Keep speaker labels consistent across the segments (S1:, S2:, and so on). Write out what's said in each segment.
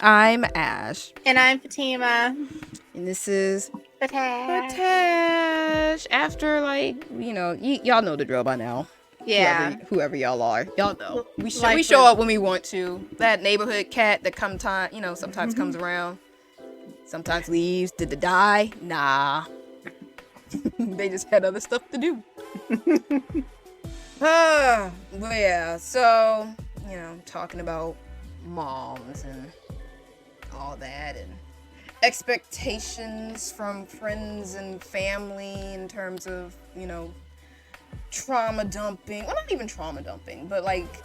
S1: I'm Ash.
S2: And I'm Fatima.
S1: And this is
S2: Fatash.
S1: Fatash. After, y'all know the drill by now.
S2: Yeah.
S1: Whoever y'all are. Y'all know. We
S2: Life
S1: show
S2: was-
S1: up when we want to. That neighborhood cat that sometimes comes around. Sometimes leaves. Did they die? Nah. They just had other stuff to do. But yeah, so, talking about moms and all that and expectations from friends and family in terms of, trauma dumping. Well, not even trauma dumping, but like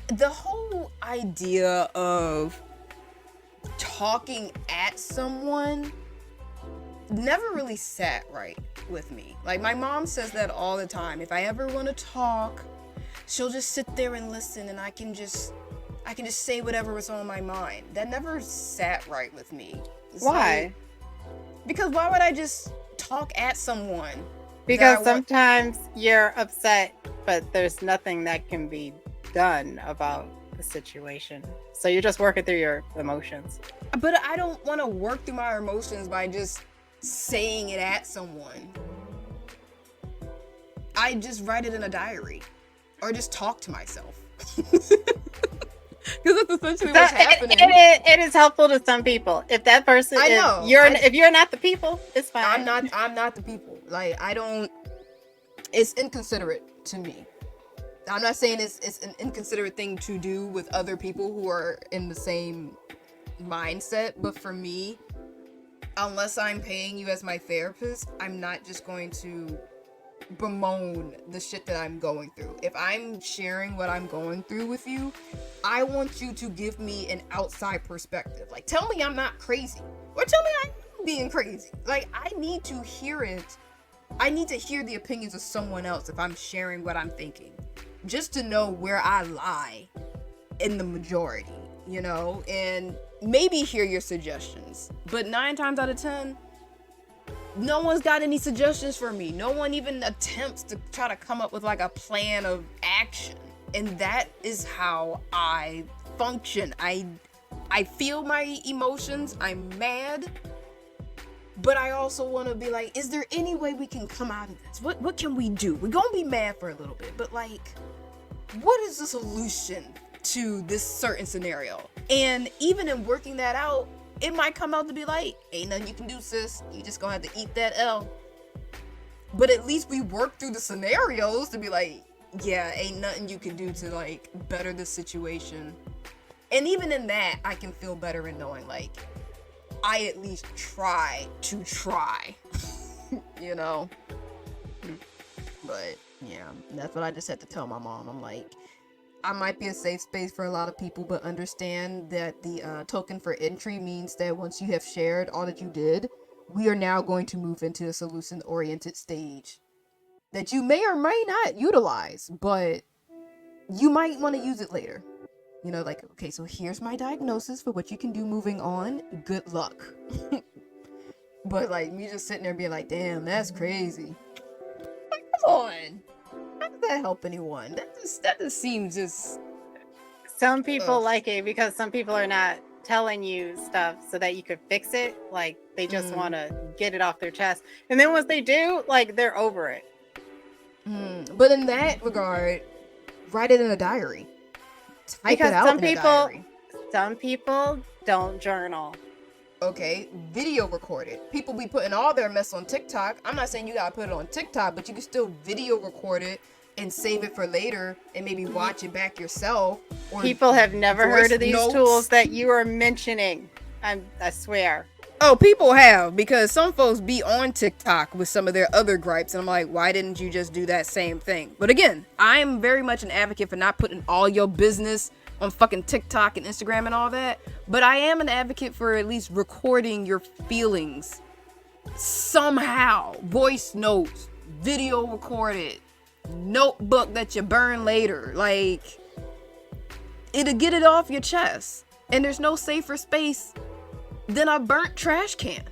S1: the whole idea of talking at someone never really sat right with me. Like, my mom says that all the time. If I ever want to talk, she'll just sit there and listen, and I can just say whatever was on my mind. That never sat right with me.
S2: Why?
S1: Because why would I just talk at someone?
S2: Because sometimes you're upset, but there's nothing that can be done about the situation. So you're just working through your emotions.
S1: But I don't want to work through my emotions by just saying it at someone. I just write it in a diary. Or just talk to myself. Because that's essentially what's happening.
S2: It is helpful to some people. If that person, if you're not the people, it's fine.
S1: I'm not the people. Like, it's inconsiderate to me. I'm not saying it's an inconsiderate thing to do with other people who are in the same mindset, but for me, unless I'm paying you as my therapist, I'm not just going to bemoan the shit that I'm going through. If I'm sharing what I'm going through with you, I want you to give me an outside perspective. Like, tell me I'm not crazy, or tell me I'm being crazy. Like, I need to hear it. I need to hear the opinions of someone else if I'm sharing what I'm thinking, just to know where I lie in the majority, and maybe hear your suggestions. But 9 times out of 10, no one's got any suggestions for me. No one even attempts to try to come up with like a plan of action. And that is how I function. I feel my emotions. I'm mad. But I also want to be like, is there any way we can come out of this? What can we do? We're going to be mad for a little bit, but like, what is the solution to this certain scenario? And even in working that out, it might come out to be like, ain't nothing you can do, sis. You just gonna have to eat that L. But at least we work through the scenarios to be like, yeah, ain't nothing you can do to like better the situation. And even in that, I can feel better in knowing like, I at least try. But yeah, that's what I just had to tell my mom. I'm like, I might be a safe space for a lot of people, but understand that the token for entry means that once you have shared all that you did, we are now going to move into a solution-oriented stage that you may or may not utilize, but you might want to use it later. Like, okay, so here's my diagnosis for what you can do moving on. Good luck. But like, me just sitting there being like, damn, that's crazy. Like, come on. How does that help anyone? That just seems just...
S2: Some people like it because some people are not telling you stuff so that you could fix it. Like, they just want to get it off their chest. And then once they do, like, they're over it.
S1: But in that regard, write it in a diary. Type it out in a diary.
S2: Some people don't journal.
S1: Okay, video record it. People be putting all their mess on TikTok. I'm not saying you gotta put it on TikTok, but you can still video record it and save it for later and maybe watch it back yourself. Or
S2: people have never heard of these tools that you are mentioning. I swear.
S1: Oh, people have, because some folks be on TikTok with some of their other gripes, and I'm like, why didn't you just do that same thing? But again, I am very much an advocate for not putting all your business on fucking TikTok and Instagram and all that, but I am an advocate for at least recording your feelings somehow. Voice notes, video recorded, notebook that you burn later. Like, it'll get it off your chest, and there's no safer space than a burnt trash can.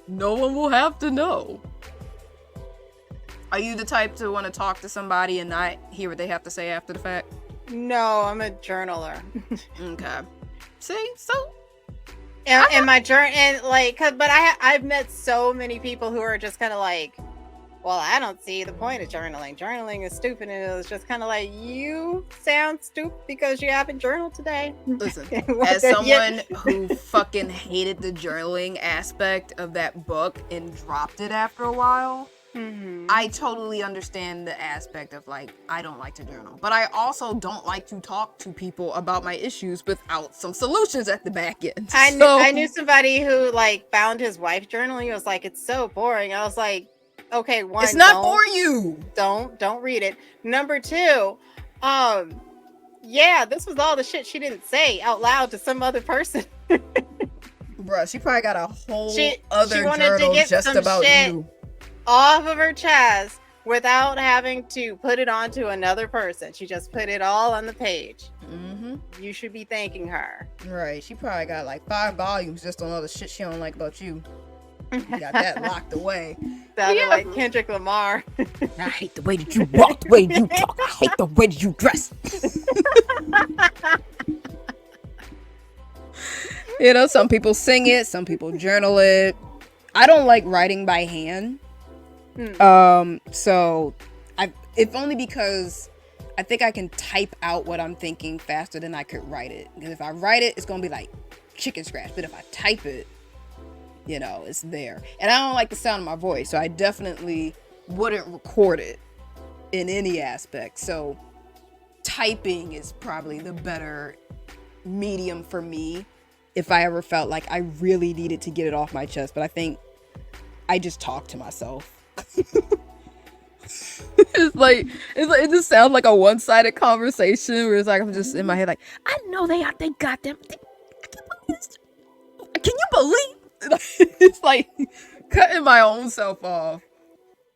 S1: No one will have to know. Are you the type to want to talk to somebody and not hear what they have to say after the fact?
S2: No, I'm a journaler.
S1: Okay. See, so
S2: And my journal, and like, but I've met so many people who are just kind of like, well, I don't see the point of journaling. Journaling is stupid, and it was just kind of like, you sound stupid because you haven't journaled today.
S1: Listen, as someone who fucking hated the journaling aspect of that book and dropped it after a while, I totally understand the aspect of like, I don't like to journal, but I also don't like to talk to people about my issues without some solutions at the back end.
S2: I knew somebody who like found his wife journaling. He was like, it's so boring. I was like, okay, one,
S1: it's not for you.
S2: Don't read it. Number two, yeah, this was all the shit she didn't say out loud to some other person.
S1: Bruh, she probably got a whole other journal just about you
S2: off of her chest without having to put it onto another person. She just put it all on the page. You should be thanking her.
S1: Right, she probably got like 5 volumes just on all the shit she don't like about you. Got that locked away.
S2: Sounded like Kendrick Lamar.
S1: I hate the way that you walk, the way you talk. I hate the way that you dress. You know, some people sing it, some people journal it. I don't like writing by hand. So if only because I think I can type out what I'm thinking faster than I could write it. Because if I write it, it's gonna be like chicken scratch. But if I type it, you know, it's there. And I don't like the sound of my voice, so I definitely wouldn't record it in any aspect. So typing is probably the better medium for me if I ever felt like I really needed to get it off my chest. But I think I just talk to myself. It just sounds like a one-sided conversation where it's like I'm just in my head like, I know they got them. Can you believe? It's like cutting my own self off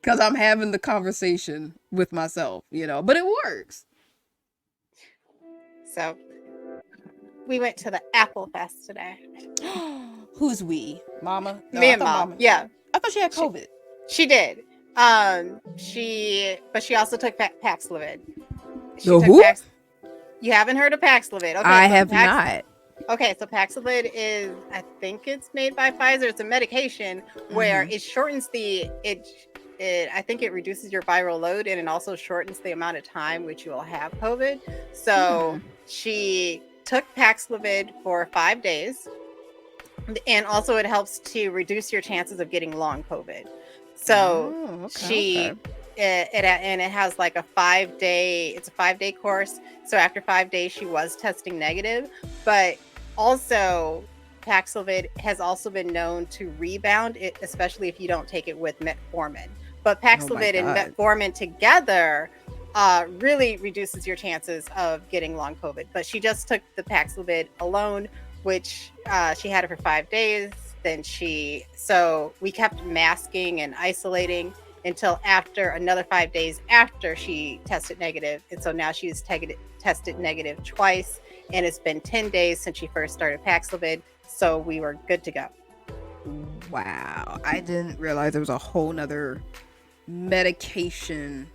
S1: because I'm having the conversation with myself, you know, but it works.
S2: So we went to the Apple Fest today.
S1: Who's we? Mama? No,
S2: Me and Mom. Yeah.
S1: I thought she had COVID.
S2: She did. She also took Paxlovid.
S1: Who?
S2: You haven't heard of Paxlovid? Okay,
S1: I have not.
S2: Okay, so Paxlovid is, I think it's made by Pfizer. It's a medication where it shortens I think it reduces your viral load, and it also shortens the amount of time which you will have COVID. So she took Paxlovid for 5 days, and also it helps to reduce your chances of getting long COVID. So it has like a 5-day, it's a 5-day course. So after 5 days, she was testing negative, but also Paxlovid has also been known to rebound it, especially if you don't take it with metformin. But Paxlovid and metformin together really reduces your chances of getting long COVID. But she just took the Paxlovid alone, which she had it for 5 days. So we kept masking and isolating until after another 5 days after she tested negative. And so now she's tested negative twice, and it's been 10 days since she first started Paxlovid. So we were good to go.
S1: Wow. I didn't realize there was a whole nother medication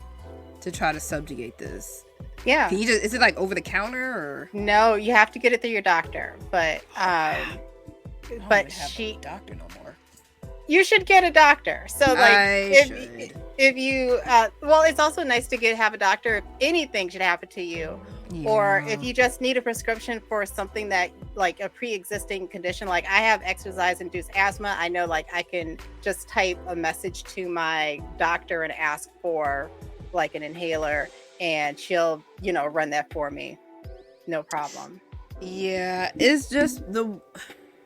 S1: to try to subjugate this.
S2: Yeah.
S1: Is it like over the counter or?
S2: No, you have to get it through your doctor. But
S1: but she doctor no more.
S2: You should get a doctor. So like if you well, it's also nice to have a doctor if anything should happen to you. Yeah. Or if you just need a prescription for something that like a pre-existing condition, like I have exercise-induced asthma. I know like I can just type a message to my doctor and ask for like an inhaler, and she'll, run that for me. No problem.
S1: Yeah, it's just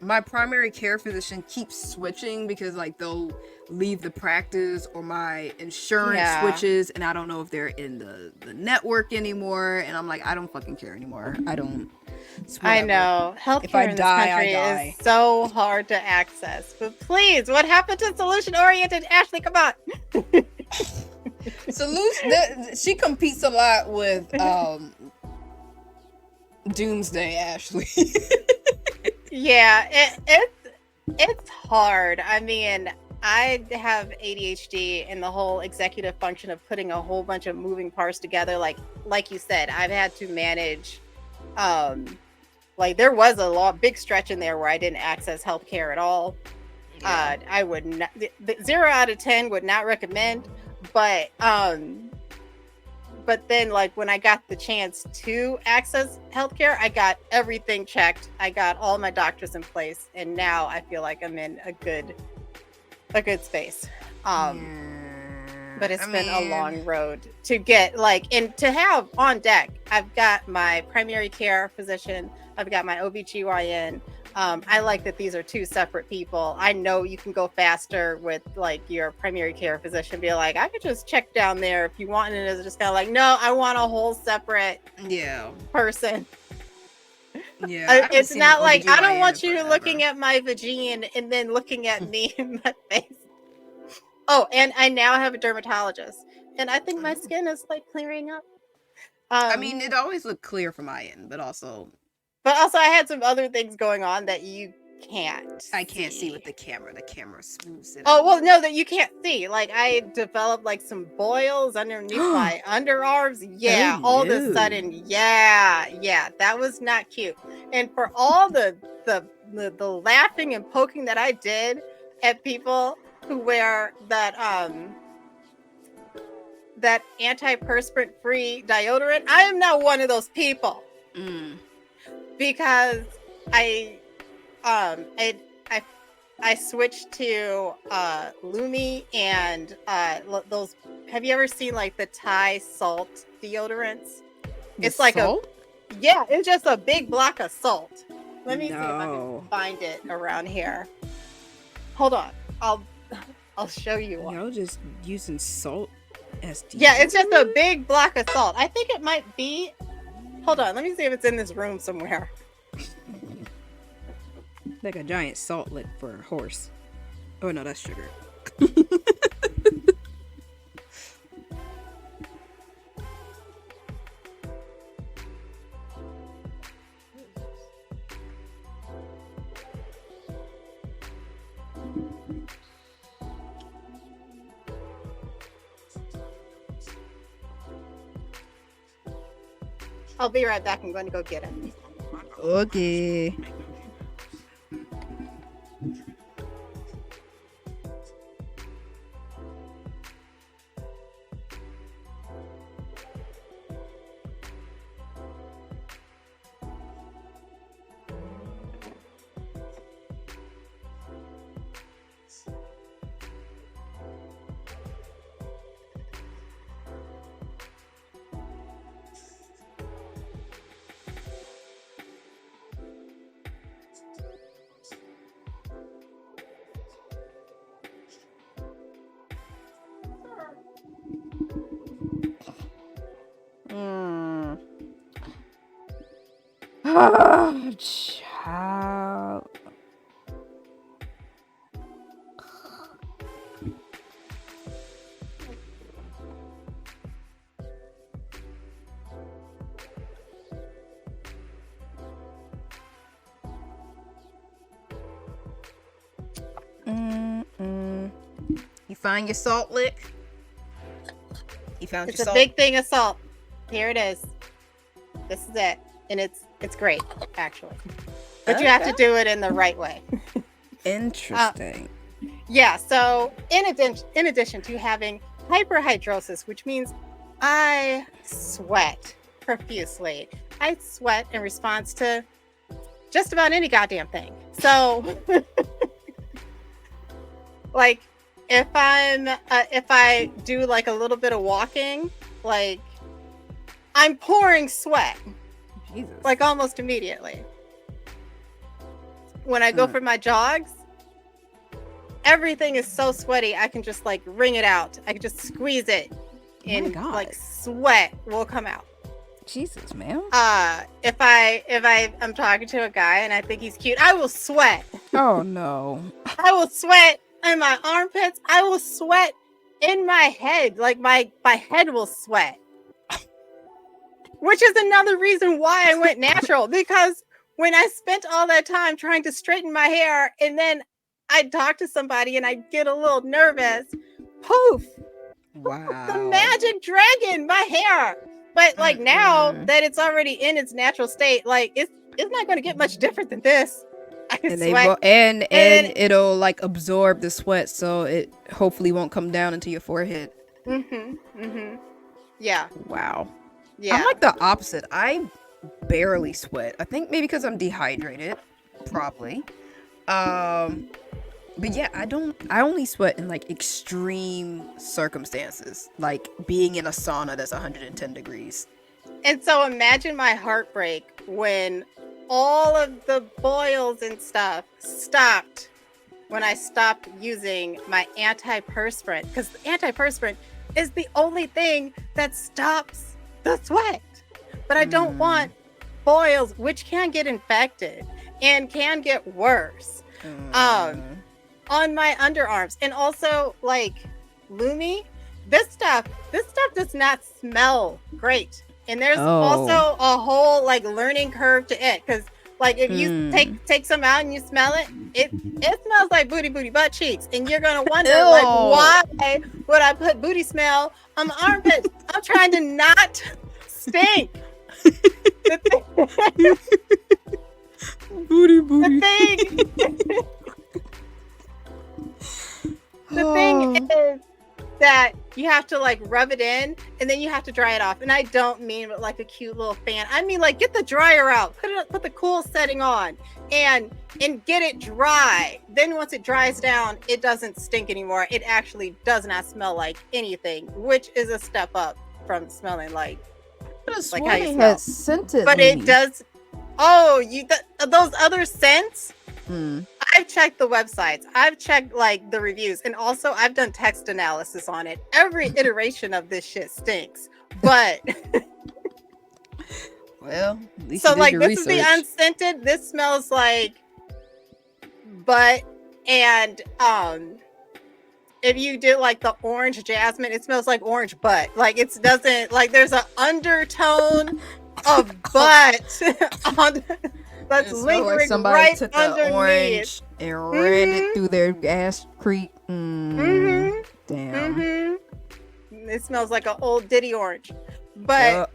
S1: my primary care physician keeps switching because like they'll leave the practice or my insurance switches, and I don't know if they're in the network anymore, and I'm like, I don't fucking care anymore. I don't.
S2: I know healthcare in this country is so hard to access, but please, what happened to solution oriented Ashley? Come on.
S1: She competes a lot with Doomsday Ashley.
S2: Yeah, it's hard. I mean, I have ADHD, and the whole executive function of putting a whole bunch of moving parts together, like like you said, I've had to manage, like there was a big stretch in there where I didn't access healthcare at all.
S1: Yeah.
S2: I would not, 0 out of 10 would not recommend, but then like when I got the chance to access healthcare, I got everything checked. I got all my doctors in place, and now I feel like I'm in a good space. But it's been a long road to get like, and to have on deck. I've got my primary care physician. I've got my OBGYN. I like that these are two separate people. I know you can go faster with like your primary care physician. Be like, I could just check down there if you want. And it's just kind of like, no, I want a whole separate person.
S1: Yeah.
S2: It's not like I don't want you looking at my vagina and then looking at me in my face. Oh, and I now have a dermatologist, and I think my skin is like clearing up.
S1: I mean, it always looked clear from my end, but also
S2: I had some other things going on that you can't.
S1: I can't see with the camera. The camera smooths it.
S2: Oh well, no, that you can't see. Like I developed like some boils underneath my underarms. Yeah, all of a sudden, yeah, that was not cute. And for all the laughing and poking that I did at people who wear that antiperspirant free deodorant, I am not one of those people. Because I switched to Lumi and those. Have you ever seen like the Thai salt deodorants? It's like it's just a big block of salt. Let me see if I can find it around here. Hold on, I'll show you one.
S3: Y'all just using salt as deodorant?
S2: Yeah, it's just a big block of salt. I think it might be. Hold on, let me see if it's in this room somewhere.
S3: Like a giant salt lick for a horse. Oh no, that's sugar.
S2: I'll be right back. I'm going to go get it.
S3: Okay. Child.
S1: You find your salt lick? You found
S2: It's
S1: your
S2: a
S1: salt?
S2: big thing of salt. Here it is. This is it. And it's great, actually. But you have to do it in the right way.
S3: Interesting.
S2: Yeah, so in addition to having hyperhidrosis, which means I sweat profusely. I sweat in response to just about any goddamn thing. So like if I do like a little bit of walking, like I'm pouring sweat.
S3: Jesus.
S2: Like almost immediately. When I go for my jogs, everything is so sweaty I can just like wring it out. I can just squeeze it and like sweat will come out.
S3: Jesus, man.
S2: If I'm talking to a guy and I think he's cute, I will sweat.
S3: Oh no.
S2: I will sweat in my armpits. I will sweat in my head. Like my head will sweat. Which is another reason why I went natural, because when I spent all that time trying to straighten my hair and then I'd talk to somebody and I'd get a little nervous, poof.
S3: Wow.
S2: The magic dragon, my But like now
S1: Mm-mm.
S2: that it's already in its natural state, like it's not going to get much different than this. I can
S3: And they
S2: sweat.
S3: will, and
S2: then-
S3: it'll like absorb the sweat, so it hopefully won't come down into your forehead.
S2: Yeah.
S3: Wow.
S2: Yeah.
S3: I'm like the opposite. I barely sweat. I think maybe because I'm dehydrated, probably. But yeah, I only sweat in like extreme circumstances, like being in a sauna that's 110 degrees.
S2: And so imagine my heartbreak when all of the boils and stuff stopped when I stopped using my antiperspirant, because the antiperspirant is the only thing that stops the sweat. But I don't want boils, which can get infected and can get worse. On my underarms. And also like Lumi, this stuff does not smell great. And there's also a whole like learning curve to it, because like if you take some out and you smell it, it smells like booty butt cheeks, and you're gonna wonder like, why would I put booty smell on my armpit? I'm trying to not stink.
S3: Booty.
S2: The thing is that you have to like rub it in and then you have to dry it off. And I don't mean like a cute little fan. I mean like get the dryer out, put the cool setting on and get it dry. Then once it dries down, it doesn't stink anymore. It actually does not smell like anything, which is a step up from smelling like how you smell.
S1: Scented,
S2: but it does. Oh, those other scents. I've checked the websites. I've checked like the reviews, and also I've done text analysis on it. Every iteration of this shit stinks. But
S3: well, at least
S2: so
S3: you did
S2: like
S3: your
S2: this is the
S3: research.
S2: unscented. This smells like butt, and if you did like the orange jasmine, it smells like orange butt. Like it doesn't like there's an undertone of butt on. That's lingering
S1: like somebody
S2: right
S1: took
S2: underneath.
S1: the orange and ran it through their ass creek. Damn.
S2: It smells like an old Diddy orange, but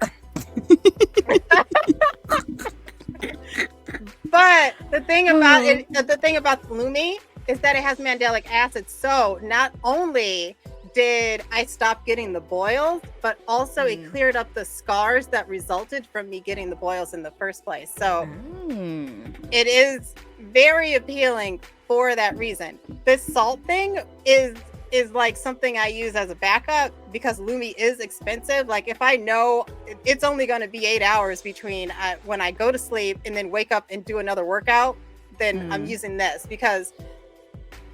S2: but the thing about it, the thing about Lumi is that it has mandelic acid. So not only did I stop getting the boils, but also it cleared up the scars that resulted from me getting the boils in the first place. So it is very appealing for that reason. This salt thing is like something I use as a backup because Lumi is expensive. Like if I know it's only going to be 8 hours between when I go to sleep and then wake up and do another workout, then I'm using this because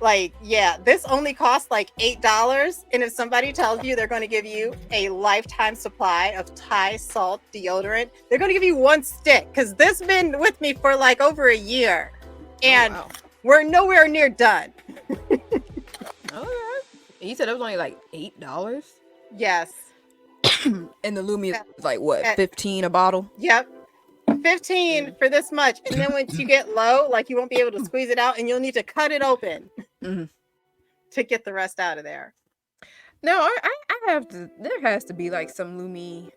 S2: like, yeah, this only costs like $8. And if somebody tells you they're going to give you a lifetime supply of Thai salt deodorant, they're going to give you one stick because this been with me for like over a year. And we're nowhere near done.
S1: Okay. You said it was only like $8?
S2: Yes.
S1: And the Lumi is like what, 15 a bottle?
S2: Yep. 15 for this much. And then once you get low, like you won't be able to squeeze it out and you'll need to cut it open to get the rest out of there.
S1: No, I have to. There has to be like some Lumi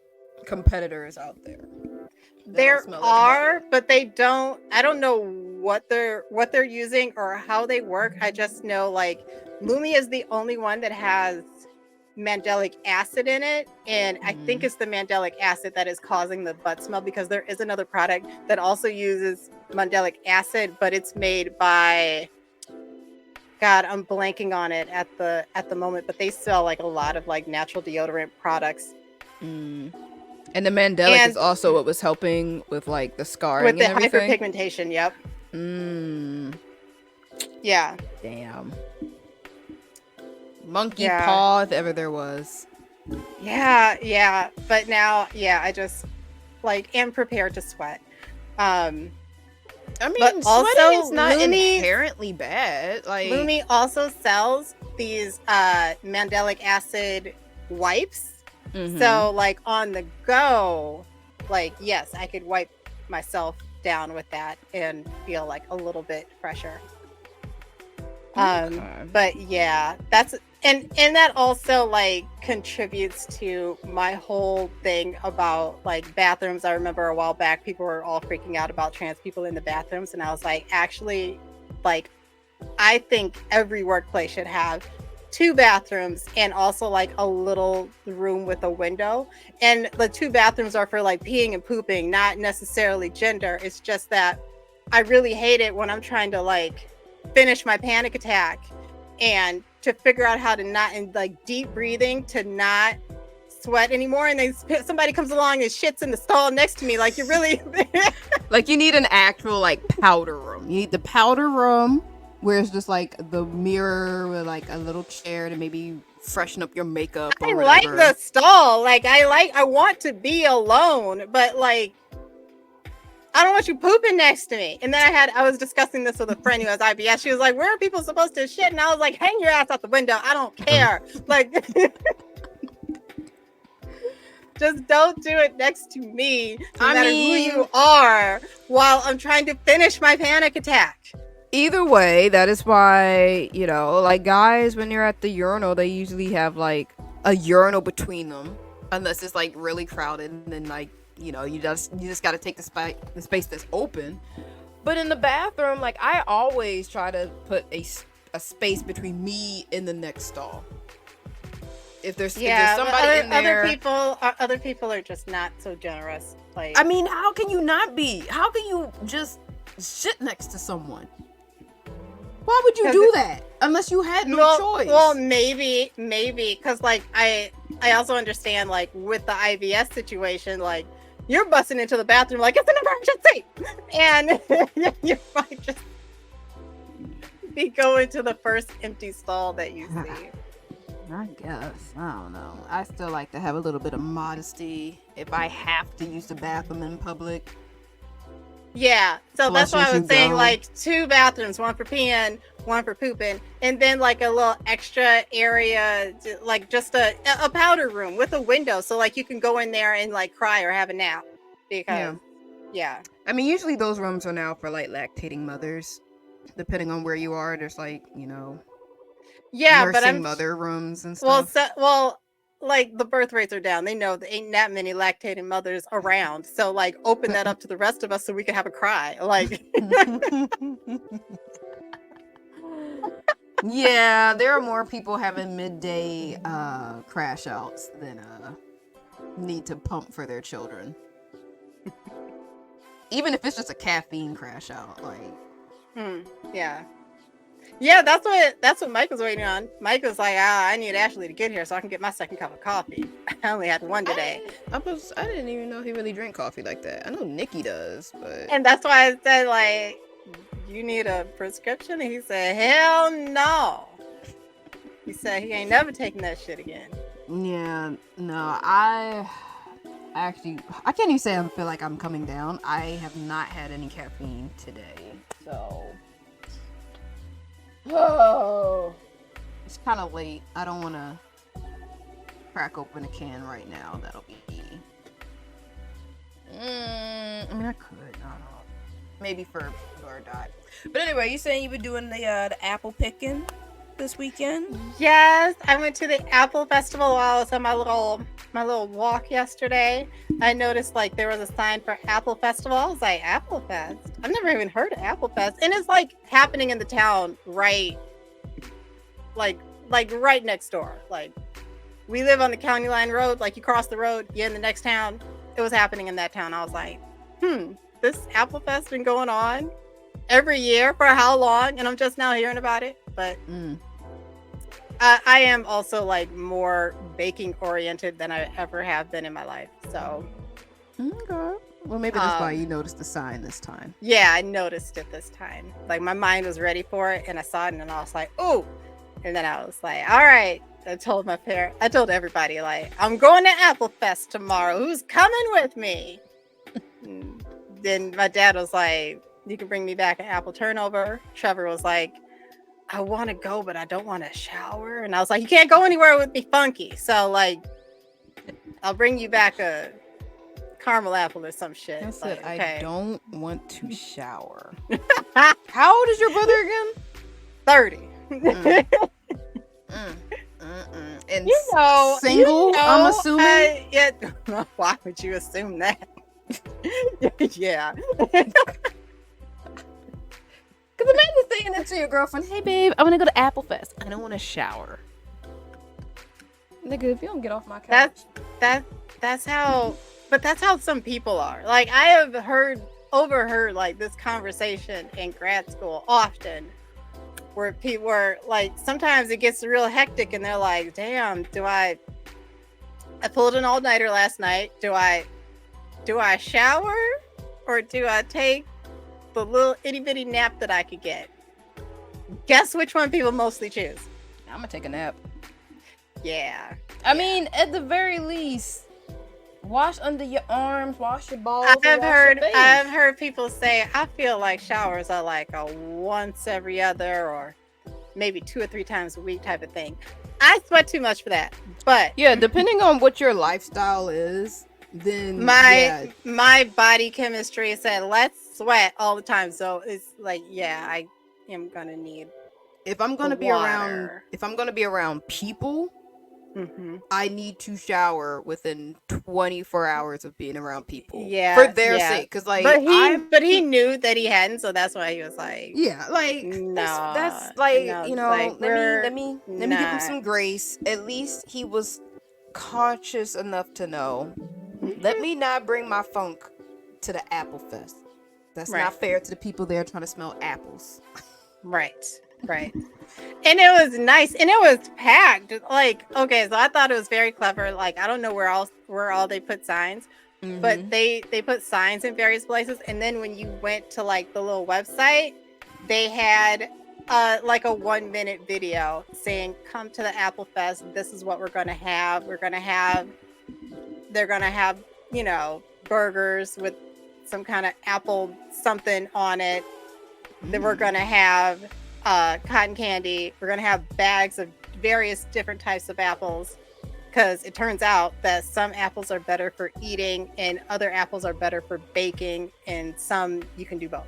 S1: competitors out there.
S2: There are, but they don't. I don't know what they're using or how they work. I just know like Lumi is the only one that has mandelic acid in it, and I think it's the mandelic acid that is causing the butt smell because there is another product that also uses mandelic acid, but it's made by God, I'm blanking on it at the moment, but they sell like a lot of like natural deodorant products.
S1: And the mandelic is also what was helping with like the scarring
S2: with the
S1: and everything.
S2: hyperpigmentation. Yep. Yeah.
S1: Damn. Monkey paw if ever there was.
S2: Yeah. But now, I just like am prepared to sweat.
S1: I mean,
S2: but
S1: sweating is not
S2: Lumi,
S1: inherently bad. Like
S2: Lumi also sells these mandelic acid wipes. So like on the go, like yes, I could wipe myself down with that and feel like a little bit fresher. But yeah, that's and that also like contributes to my whole thing about like bathrooms. I remember a while back people were all freaking out about trans people in the bathrooms, and I was like, actually, like I think every workplace should have 2 bathrooms and also like a little room with a window. And the 2 bathrooms are for like peeing and pooping, not necessarily gender. It's just that I really hate it when I'm trying to like finish my panic attack and to figure out how to not, and like deep breathing to not sweat anymore, and then somebody comes along and shits in the stall next to me. Like, you really
S3: Like, you need an actual like powder room. You need the powder room where it's just like the mirror with like a little chair to maybe freshen up your makeup or
S2: I
S3: whatever.
S2: like the stall. Like I want to be alone, but like I don't want you pooping next to me. And then I was discussing this with a friend who has IBS. She was like, where are people supposed to shit? And I was like, hang your ass out the window. I don't care. Like, just don't do it next to me, no matter who you are, while I'm trying to finish my panic attack.
S3: Either way, that is why, you know, like guys, when you're at the urinal, they usually have like a urinal between them, unless it's like really crowded, and then like, you know, you just got to take the space that's open. But in the bathroom, like I always try to put a space between me and the next stall. If there's somebody in there,
S2: other people are just not so generous. Like,
S3: I mean, how can you not be? How can you just shit next to someone? Why would you do that unless you had no choice?
S2: Well, maybe because like I also understand like with the IBS situation, like you're busting into the bathroom like it's an emergency, and you might just be going to the first empty stall that you see.
S3: I guess. I don't know. I still like to have a little bit of modesty if I have to use the bathroom in public.
S2: Yeah, so that's why I was saying like 2 bathrooms, one for peeing, one for pooping, and then like a little extra area, like just a powder room with a window, so like you can go in there and like cry or have a nap. Because yeah.
S3: I mean, usually those rooms are now for like lactating mothers, depending on where you are. There's like, you know, nursing mother rooms and stuff.
S2: Well, like the birth rates are down. They know there ain't that many lactating mothers around. So like open that up to the rest of us so we can have a cry. Like
S3: yeah, there are more people having midday crash outs than need to pump for their children. Even if it's just a caffeine crash out, like
S2: yeah, that's what Mike was waiting on. Mike was like, I need Ashley to get here so I can get my second cup of coffee. I only had one today.
S3: I didn't even know he really drank coffee like that. I know Nikki does, but
S2: and that's why I said like, you need a prescription, and he said, hell no. He said he ain't never taking that shit again.
S3: Yeah, no, I can't even say I feel like I'm coming down. I have not had any caffeine today, so it's kind of late. I don't want to crack open a can right now. That'll be I mean, I could. I don't know. Maybe for Dot. But anyway, you saying you were doing the apple picking this weekend?
S2: Yes, I went to the Apple Festival while I was on my little walk yesterday. I noticed like there was a sign for Apple Festival. I was like, Apple Fest? I've never even heard of Apple Fest. And it's like happening in the town right next door. Like we live on the County Line Road, like you cross the road, you're in the next town. It was happening in that town. I was like, this Apple Fest been going on every year for how long? And I'm just now hearing about it. But I am also like more baking oriented than I ever have been in my life. So
S3: okay. Well, maybe that's why you noticed the sign this time.
S2: Yeah, I noticed it this time. Like my mind was ready for it, and I saw it, and then I was like, "Oh!" And then I was like, "All right." I told everybody, like, I'm going to Apple Fest tomorrow. Who's coming with me? Then my dad was like, you can bring me back an apple turnover. Trevor was like, I want to go, but I don't want to shower. And I was like, you can't go anywhere with me funky. So, like, I'll bring you back a caramel apple or some shit.
S3: I said,
S2: like, okay.
S3: I don't want to shower. How old is your brother again?
S2: 30.
S3: And
S2: single,
S3: I'm assuming.
S2: yeah. Why would you assume that? Yeah.
S3: Because imagine saying that to your girlfriend, hey babe, I want to go to Apple Fest. I don't want to shower. Nigga, if you don't get off my couch.
S2: That's how, but that's how some people are. Like, I have overheard like this conversation in grad school often, where people are like, sometimes it gets real hectic and they're like, damn, I pulled an all-nighter last night. Do I shower or do I take the little itty bitty nap that I could get? Guess which one people mostly choose?
S3: I'm gonna take a nap.
S2: Yeah.
S3: I mean, at the very least, wash under your arms, wash your balls.
S2: I've heard people say, I feel like showers are like a once every other or maybe 2 or 3 times a week type of thing. I sweat too much for that. But
S3: yeah, depending on what your lifestyle is, then
S2: my body chemistry said let's sweat all the time. So it's like, yeah, I am gonna need
S3: if I'm gonna be around people, I need to shower within 24 hours of being around people.
S2: Yeah,
S3: for their sake, because like,
S2: but he knew that he hadn't, so that's why he was like,
S3: yeah, like
S2: no,
S3: that's like,
S2: no,
S3: you know,
S2: like,
S3: let me give him some grace. At least he was conscious enough to know. Let me not bring my funk to the Apple Fest. That's not fair to the people there trying to smell apples.
S2: Right. And it was nice, and it was packed. Like, okay, so I thought it was very clever. Like, I don't know where all they put signs, but they put signs in various places. And then when you went to like the little website, they had like a 1-minute video saying, "Come to the Apple Fest. This is what we're gonna have. They're gonna have, you know, burgers with some kind of apple something on it. Then we're gonna have cotton candy. We're gonna have bags of various different types of apples, because it turns out that some apples are better for eating and other apples are better for baking, and some you can do both."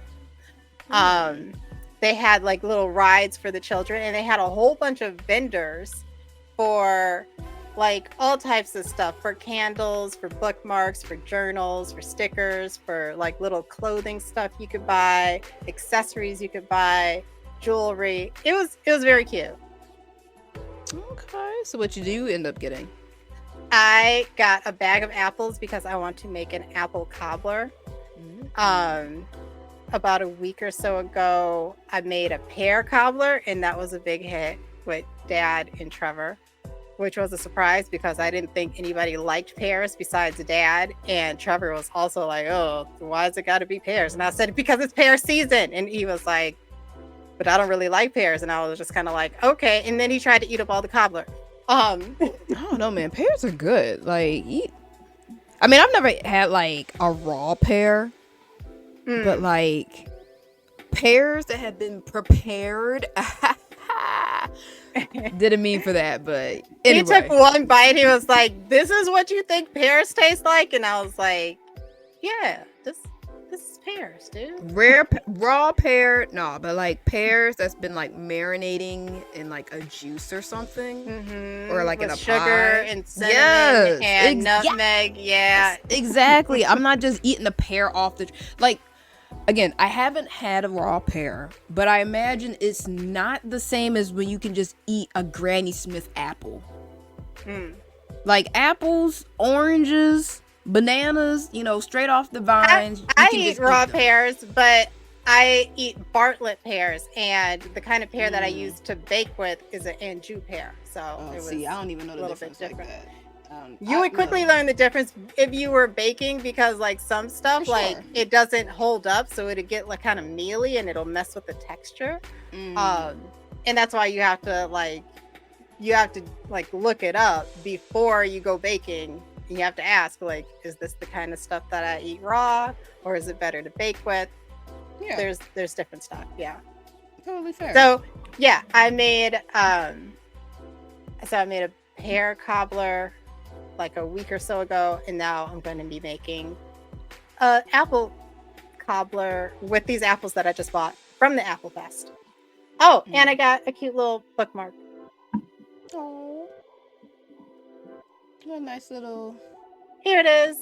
S2: They had like little rides for the children, and they had a whole bunch of vendors for like all types of stuff, for candles, for bookmarks, for journals, for stickers, for like little clothing stuff you could buy, accessories you could buy, jewelry. It was very cute.
S3: Okay, so what you do end up getting?
S2: I got a bag of apples because I want to make an apple cobbler. About a week or so ago, I made a pear cobbler, and that was a big hit with Dad and Trevor, which was a surprise because I didn't think anybody liked pears besides Dad. And Trevor was also like, "Oh, why has it got to be pears?" And I said, "Because it's pear season." And he was like, "But I don't really like pears." And I was just kind of like, "Okay." And then he tried to eat up all the cobbler.
S3: I don't know, man. Pears are good. Like, I mean, I've never had like a raw pear, but like pears that have been prepared. Didn't mean for that, but anyway.
S2: He took one bite. He was like, "This is what you think pears taste like?" And I was like, "Yeah, this is pears, dude."
S3: Raw pear, no, but like pears that's been like marinating in like a juice or something, or like
S2: with
S3: in a
S2: sugar
S3: pie.
S2: and cinnamon and nutmeg.
S3: Yes, exactly. I'm not just eating a pear off the like. Again, I haven't had a raw pear, but I imagine it's not the same as when you can just eat a Granny Smith apple. Like apples, oranges, bananas, you know, straight off the vines.
S2: I eat raw pears, but I eat Bartlett pears, and the kind of pear that I use to bake with is an Anjou pear. So
S3: I don't even know the difference like that.
S2: You would quickly learn the difference if you were baking, because like some stuff, like it doesn't hold up, so it'll get like kind of mealy and it'll mess with the texture. And that's why you have to look it up before you go baking. You have to ask, like, is this the kind of stuff that I eat raw, or is it better to bake with? Yeah, there's different stuff. Yeah,
S3: totally fair.
S2: So yeah, I made a pear cobbler like a week or so ago, and now I'm going to be making an apple cobbler with these apples that I just bought from the Apple Fest. Oh, and I got a cute little bookmark.
S1: Oh, what a nice little.
S2: Here it is.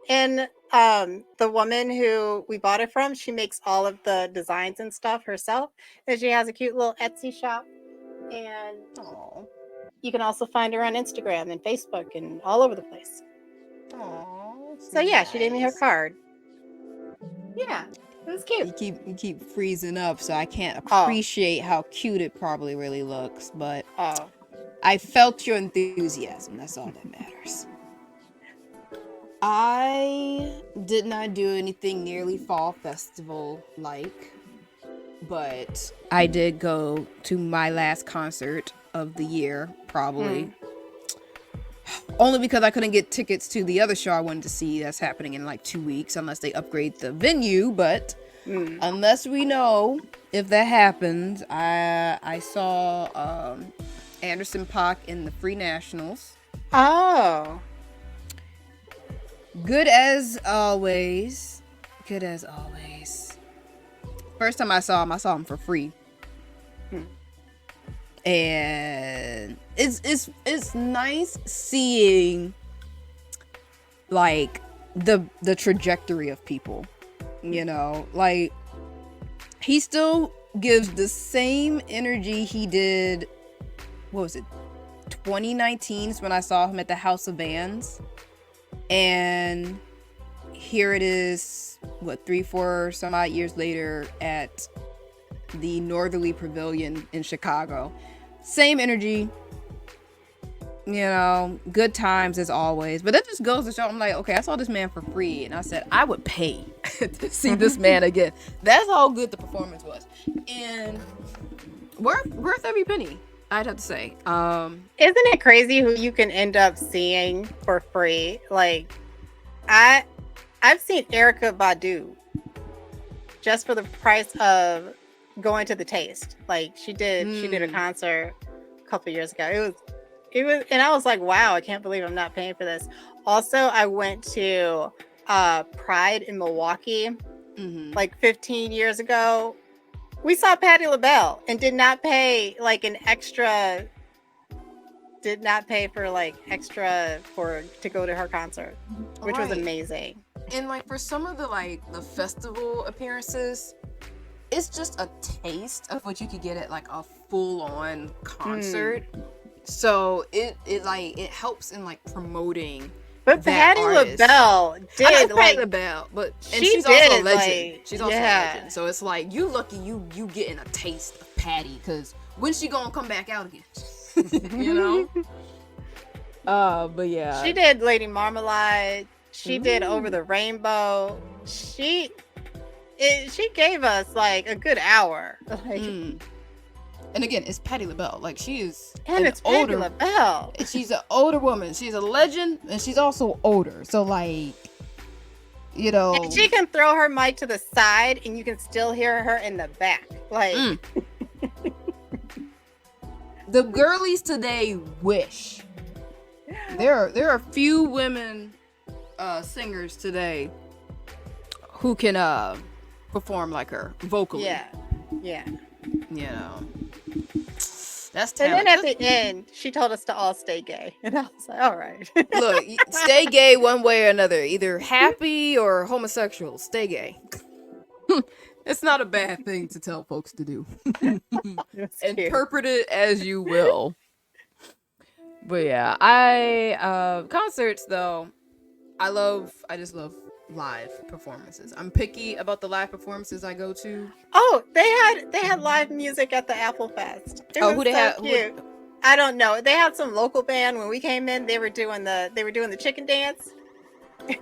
S2: And the woman who we bought it from, she makes all of the designs and stuff herself. And she has a cute little Etsy shop. And
S1: Oh,
S2: you can also find her on Instagram and Facebook and all over the place.
S1: oh.
S2: So yeah, she gave me her card. Yeah, it was cute.
S1: You keep freezing up, so I can't
S2: Oh.
S1: appreciate how cute it probably really looks. But
S2: Oh,
S1: I felt your enthusiasm. That's all that matters. I did not do anything nearly fall festival like, but I did go to my last concert of the year, probably. Only because I couldn't get tickets to the other show I wanted to see that's happening in like 2 weeks, unless they upgrade the venue. But unless we know if that happens, I saw Anderson .Paak in the Free Nationals.
S2: Oh.
S1: Good as always. Good as always. First time I saw him for free. And it's nice seeing like the trajectory of people. You know, like he still gives the same energy he did. What was it? 2019 is when I saw him at the House of Vans. And here it is, 3-4 some odd years later at the Northerly Pavilion in Chicago. Same energy, you know, good times as always. But that just goes to show, I'm like, okay, I saw this man for free, and I said I would pay to see this man again. That's how good the performance was, and worth every penny, I'd have to say.
S2: Isn't it crazy who you can end up seeing for free? Like, I've seen Erykah Badu just for the price of going to the Taste. Like, she did a concert a couple years ago. It was, and I was like, wow, I can't believe I'm not paying for this. Also, I went to Pride in Milwaukee like 15 years ago. We saw Patti LaBelle and did not pay for to go to her concert, which was amazing.
S1: And like for some of the festival appearances, it's just a taste of what you could get at like a full-on concert. So it helps in like promoting.
S2: But Patti LaBelle did,
S1: I know Patti
S2: like,
S1: LaBelle, but and
S2: she
S1: she's
S2: did
S1: also a
S2: it,
S1: legend.
S2: like,
S1: She's also a
S2: yeah.
S1: legend. So it's like you lucky you getting a taste of Patti, because when's she gonna come back out again? You know. But yeah,
S2: she did Lady Marmalade. She did Over the Rainbow. She gave us like a good hour. Like,
S1: and again, it's Patti LaBelle. Like, she is
S2: and it's Patti LaBelle.
S1: She's an older woman. She's a legend, and she's also older. So like, you know,
S2: And she can throw her mic to the side, and you can still hear her in the back. Like,
S1: the girlies today wish. There are few women singers today who can perform like her vocally.
S2: yeah.
S1: You know, that's
S2: And
S1: talent.
S2: then at the end, she told us to all stay gay, and I was like, all right.
S1: Look, stay gay one way or another, either happy or homosexual. Stay gay. It's not a bad thing to tell folks to do. Interpret it as you will. But yeah, concerts though, I just love live performances. I'm picky about the live performances I go to.
S2: Oh, they had live music at the Apple Fest.
S1: Who they had?
S2: Cute. I don't know. They had some local band when we came in. They were doing the chicken dance.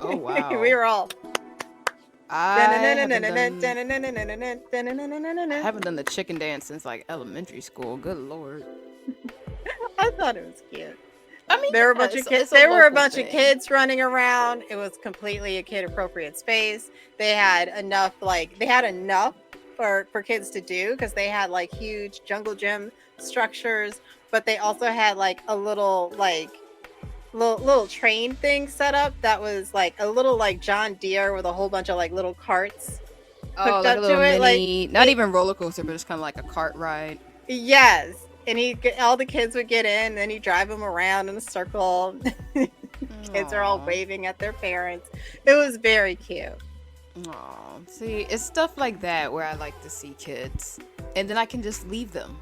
S1: Oh wow.
S2: We were all.
S1: I haven't done the chicken dance since like elementary school. Good lord.
S2: I thought it was cute.
S1: I mean,
S2: there were a bunch of kids. There were a bunch of kids running around. It was completely a kid-appropriate space. They had enough for kids to do, because they had like huge jungle gym structures, but they also had like a little train thing set up that was like a little like John Deere with a whole bunch of like little carts
S3: Oh,
S2: hooked
S3: like a
S2: up
S3: little
S2: to it. Like,
S3: mini, not even roller coaster, but it's kind of like a cart ride.
S2: yes. And all the kids would get in, and then he'd drive them around in a circle. Kids are all
S3: Aw.
S2: waving at their parents. It was very cute.
S3: Aw, see, it's stuff like that where I like to see kids, and then I can just leave them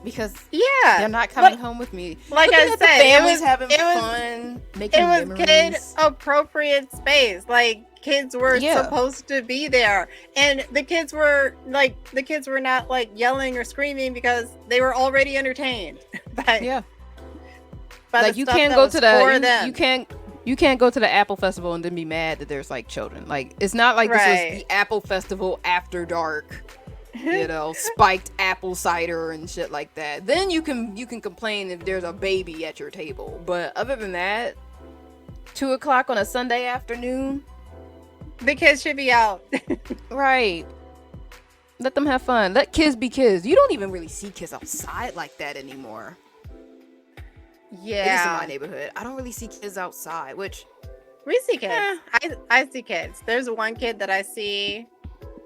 S3: because
S2: Yeah.
S3: they're not coming
S2: But
S3: home with me.
S2: like
S3: Looking
S2: I
S3: at the
S2: said,
S3: families
S2: it
S3: having
S2: was
S3: fun, making
S2: it was
S3: memories.
S2: kid appropriate space. Like kids were
S3: Yeah.
S2: supposed to be there, and the kids were not like yelling or screaming because they were already entertained. By,
S3: Yeah,
S2: by
S3: like
S2: the
S3: you
S2: stuff
S3: can't
S2: that
S3: go
S2: was
S3: to
S2: for
S3: the
S2: them.
S3: you can't go to the Apple Festival and then be mad that there's like children. Like it's not like this
S2: Right.
S3: was the Apple Festival after dark. You know, spiked apple cider and shit like that. Then you can complain if there's a baby at your table. But other than that, 2 o'clock on a Sunday afternoon,
S2: The kids should be out.
S3: right? Let them have fun. Let kids be kids. You don't even really see kids outside like that anymore. At least in
S2: Yeah,
S3: my neighborhood, I don't really see kids outside. Which
S2: we see kids.
S3: Eh.
S2: I see kids. There's one kid that I see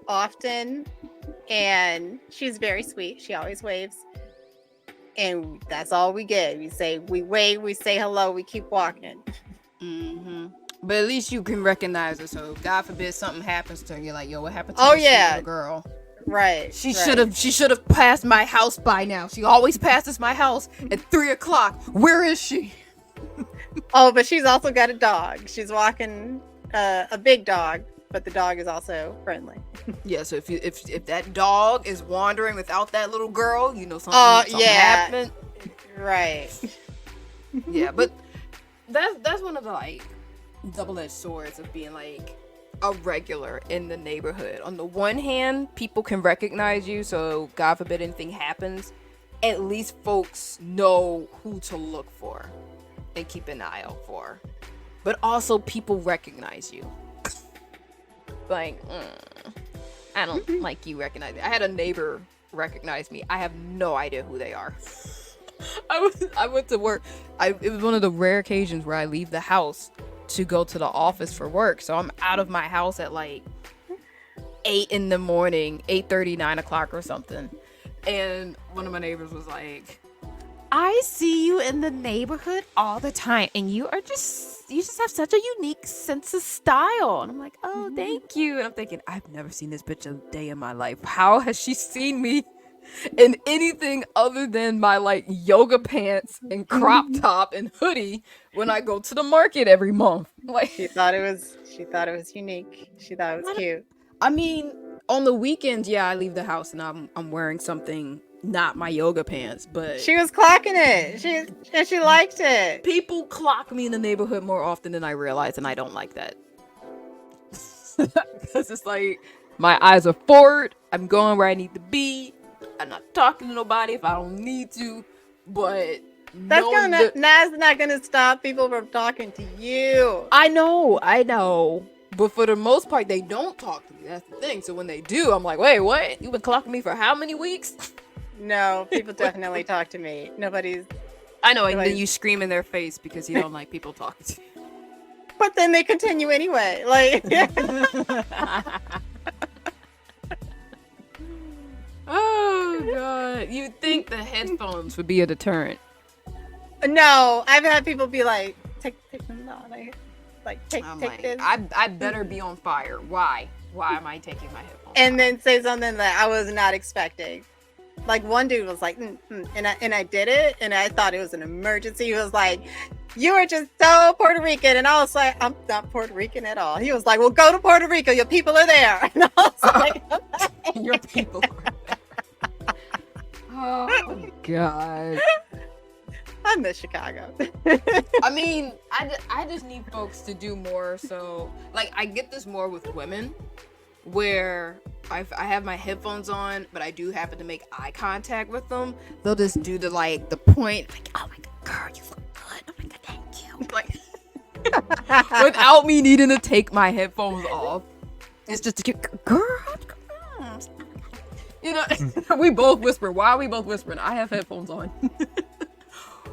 S2: often, and she's very sweet. She always waves, and that's all we get. We wave, we say hello, we keep walking.
S3: mm-hmm. But at least you can recognize her. So God forbid something happens to her, you're like, yo, what happened to
S2: Oh,
S3: this sweet
S2: yeah.
S3: little girl?
S2: Right.
S3: She
S2: right.
S3: should have passed my house by now. She always passes my house at 3 o'clock. Where is she?
S2: Oh, but she's also got a dog. She's walking a big dog, but the dog is also friendly.
S3: Yeah, so if that dog is wandering without that little girl, you know something
S2: Yeah.
S3: happened.
S2: Right.
S3: Yeah, but that's one of the like double-edged swords of being like a regular in the neighborhood. On the one hand, people can recognize you, so God forbid anything happens, at least folks know who to look for and keep an eye out for. But also people recognize you. Like, I don't like you recognize me. I had a neighbor recognize me. I have no idea who they are. I went to work. It was one of the rare occasions where I leave the house to go to the office for work. So I'm out of my house at like 8 in the morning, 8:30, 9 o'clock or something. And one of my neighbors was like, I see you in the neighborhood all the time, and you just have such a unique sense of style. And I'm like, oh, thank you. And I'm thinking, I've never seen this bitch a day in my life. How has she seen me in anything other than my like yoga pants and crop top and hoodie when I go to the market every month? Like,
S2: She thought it was unique. She thought it was cute.
S3: I mean, on the weekends, yeah, I leave the house and I'm wearing something, not my yoga pants, but
S2: She was clocking it. She liked it.
S3: people clock me in the neighborhood more often than I realize, and I don't like that. Because it's like, my eyes are forward, I'm going where I need to be, I'm not talking to nobody if I don't need to, but
S2: That's not gonna stop people from talking to you.
S3: I know. But for the most part, they don't talk to me. That's the thing. So when they do, I'm like, wait, what? You've been clocking me for how many weeks?
S2: No, people definitely talk to me. Nobody's.
S3: I know, and
S2: Like-
S3: then you scream in their face because you don't like people talking to you.
S2: But then they continue anyway. Like,
S3: Oh, God. You'd think the headphones would be a deterrent.
S2: no, I've had people be like, take them down. Take
S3: I'm
S2: take
S3: like,
S2: this.
S3: I better be on fire. Why? Why am I taking my headphones
S2: And
S3: off?
S2: then say something that I was not expecting. Like one dude was like, and I did it, and I thought it was an emergency. He was like, "You are just so Puerto Rican," and I was like, "I'm not Puerto Rican at all." He was like, "Well, go to Puerto Rico. Your people are there." And I was like,
S3: Your people are there. Oh, God.
S2: "I miss Chicago."
S3: I mean, I just need folks to do more. So, like, I get this more with women, where I have my headphones on, but I do happen to make eye contact with them. They'll just do the point, like, oh my God, girl, you look good. Oh my God, thank you. Like, without me needing to take my headphones off. It's just a cute, girl. You know, we both whisper. Why are we both whispering? I have headphones on.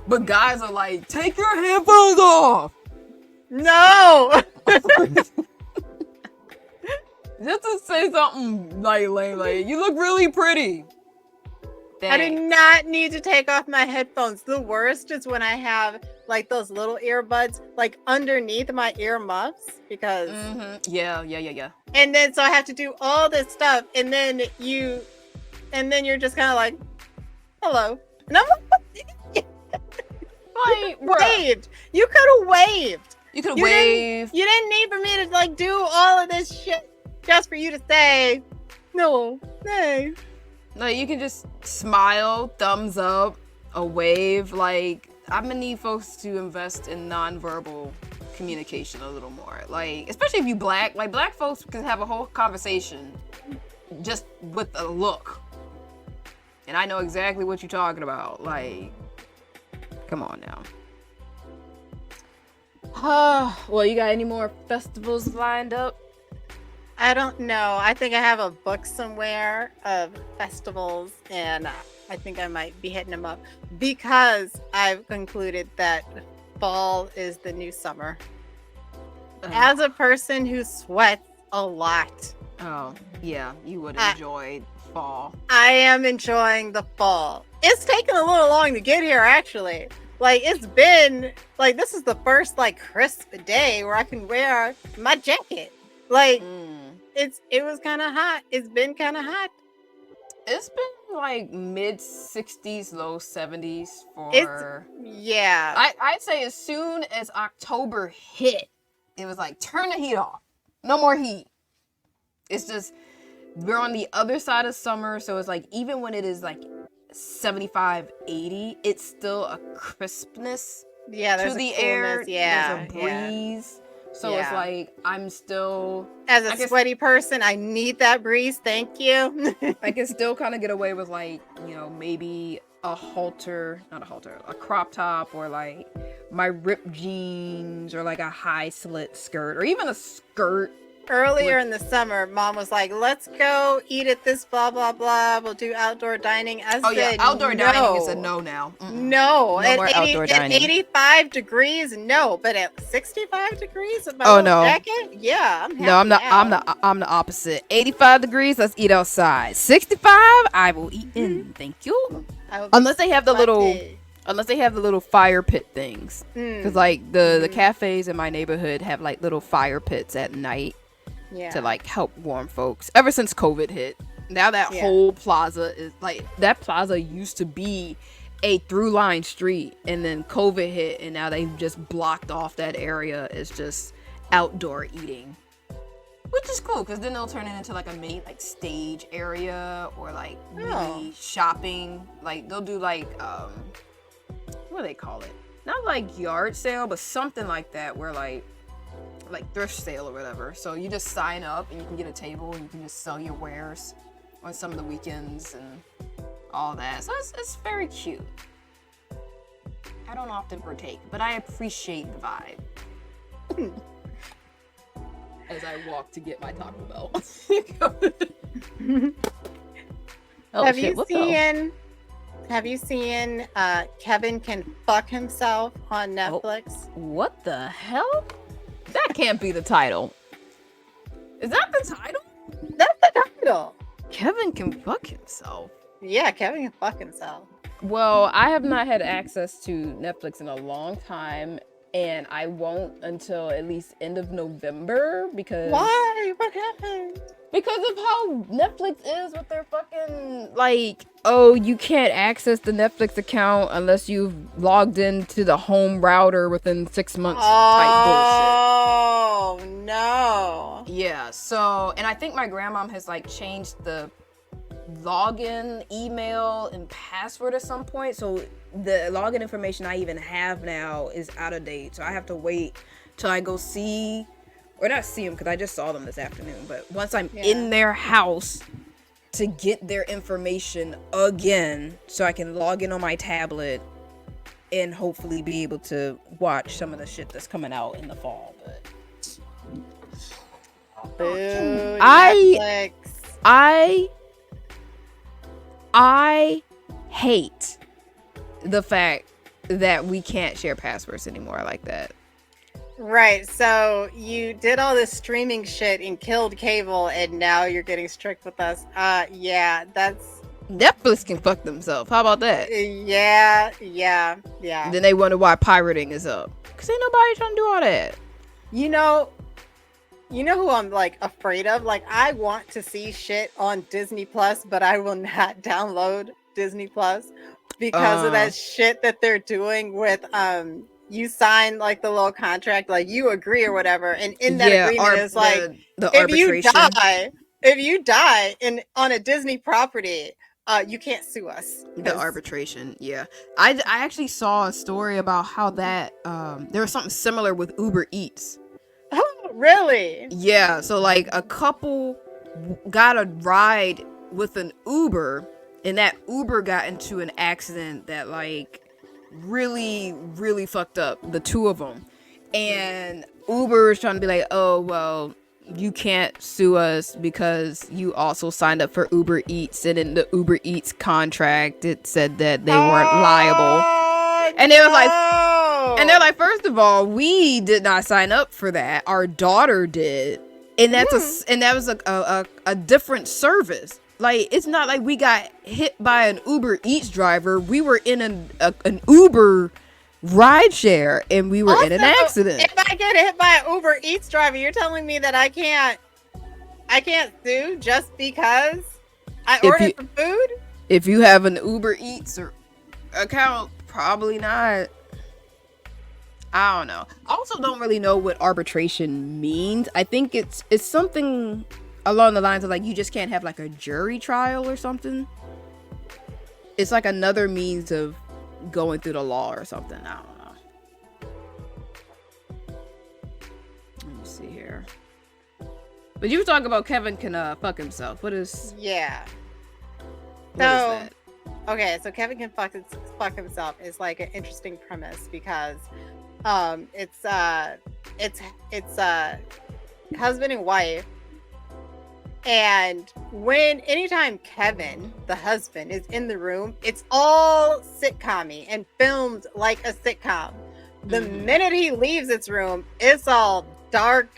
S3: But guys are like, take your headphones off.
S2: No.
S3: Just to say something like lame, like you look really pretty.
S2: I do not need to take off my headphones. The worst is when I have like those little earbuds like underneath my ear muffs because
S3: Yeah.
S2: and then so I have to do all this stuff and then you're just kind of like hello. And I'm
S3: like,
S2: waved. You could have waved.
S3: You could have waved.
S2: You didn't need for me to like do all of this shit just for you to say no. Hey.
S3: Like you can just smile, thumbs up, a wave. Like I'm gonna need folks to invest in nonverbal communication a little more. Like especially if you black, like black folks can have a whole conversation just with a look. And I know exactly what you're talking about. Like, come on now. Well, you got any more festivals lined up?
S2: I don't know. I think I have a book somewhere of festivals, and I think I might be hitting them up because I've concluded that fall is the new summer. As a person who sweats a lot.
S3: Oh, yeah, you would enjoy fall.
S2: I am enjoying the fall. It's taken a little long to get here, actually. Like, it's been, like, this is the first, like, crisp day where I can wear my jacket. Like, it was kind of hot. It's been kind of hot.
S3: It's been like mid 60s, low 70s for.
S2: Yeah.
S3: I'd say as soon as October hit, it was like turn the heat off. No more heat. It's just we're on the other side of summer, so it's like even when it is like 75, 80, it's still a crispness to the air.
S2: Yeah.
S3: There's a breeze. So it's like I'm still
S2: as a sweaty person, I need that breeze. Thank you.
S3: I can still kind of get away with like, you know, maybe a crop top or like my ripped jeans or like a high slit skirt or even a skirt.
S2: Earlier in the summer, Mom was like, let's go eat at this blah, blah, blah. We'll do outdoor dining.
S3: Outdoor dining is a no now.
S2: No.
S3: No more outdoor dining.
S2: At 85 degrees, no. But at 65 degrees with my jacket, yeah, I'm happy.
S3: I'm the opposite. 85 degrees, let's eat outside. 65, I will eat in. Thank you. Unless they have the little fire pit things. Because like the cafes in my neighborhood have like little fire pits at night. Yeah. To like help warm folks. Ever since COVID hit, now that whole plaza is like that plaza used to be a through line street, and then COVID hit, and now they've just blocked off that area as just outdoor eating, which is cool because then they'll turn it into like a mini like stage area or like mini shopping. Like they'll do like what do they call it? Not like yard sale, but something like that where like thrift sale or whatever. So you just sign up and you can get a table and you can just sell your wares on some of the weekends and all that. So it's very cute. I don't often partake, but I appreciate the vibe. As I walk to get my Taco Bell.
S2: Have you seen Kevin Can Fuck Himself on Netflix?
S3: What the hell? That can't be the title. Is that the title?
S2: That's the title.
S3: Kevin Can Fuck Himself.
S2: Yeah, Kevin Can Fuck Himself.
S3: Well, I have not had access to Netflix in a long time, and I won't until at least end of November because...
S2: Why? What happened?
S3: Because of how Netflix is with their fucking, like, oh, you can't access the Netflix account unless you've logged into the home router within 6 months type bullshit.
S2: Oh, no.
S3: Yeah, so, and I think my grandmom has, like, changed the login, email, and password at some point, so the login information I even have now is out of date, so I have to wait till I go see... Or not see them, because I just saw them this afternoon. But once I'm in their house to get their information again, so I can log in on my tablet and hopefully be able to watch some of the shit that's coming out in the fall.
S2: Boo,
S3: I hate the fact that we can't share passwords anymore like that.
S2: Right. So you did all this streaming shit and killed cable, and now you're getting strict with us. Yeah, that's
S3: Netflix can fuck themselves. How about that?
S2: yeah.
S3: Then they wonder why pirating is up. Cause ain't nobody trying to do all that.
S2: You know, who I'm like afraid of? Like, I want to see shit on Disney Plus, but I will not download Disney Plus because of that shit that they're doing with you sign like the little contract, like you agree or whatever, and in that agreement is like
S3: the
S2: if you
S3: arbitration.
S2: die in on a Disney property, you can't sue us.
S3: The arbitration, yeah. I actually saw a story about how that there was something similar with Uber Eats.
S2: Oh, really?
S3: Yeah, so like a couple got a ride with an Uber, and that Uber got into an accident that like really fucked up the two of them. And Uber is trying to be like, oh well, you can't sue us because you also signed up for Uber Eats, and in the Uber Eats contract it said that they weren't liable. And they was like, and they're like, first of all, we did not sign up for that. Our daughter did, and that was a different service. Like, it's not like we got hit by an Uber Eats driver. We were in an Uber rideshare, and we were
S2: also,
S3: in an accident.
S2: If I get hit by an Uber Eats driver, you're telling me that I can't sue just because I ordered some food?
S3: If you have an Uber Eats or account, probably not. I don't know. I also don't really know what arbitration means. I think it's something along the lines of like you just can't have like a jury trial or something. It's like another means of going through the law or something. I don't know. Let me see here. But you were talking about Kevin can fuck himself. What is?
S2: Yeah.
S3: What is that?
S2: Okay, so Kevin can fuck himself is like an interesting premise because it's husband and wife, and anytime Kevin the husband is in the room, it's all sitcom-y and filmed like a sitcom. The minute he leaves its room, it's all dark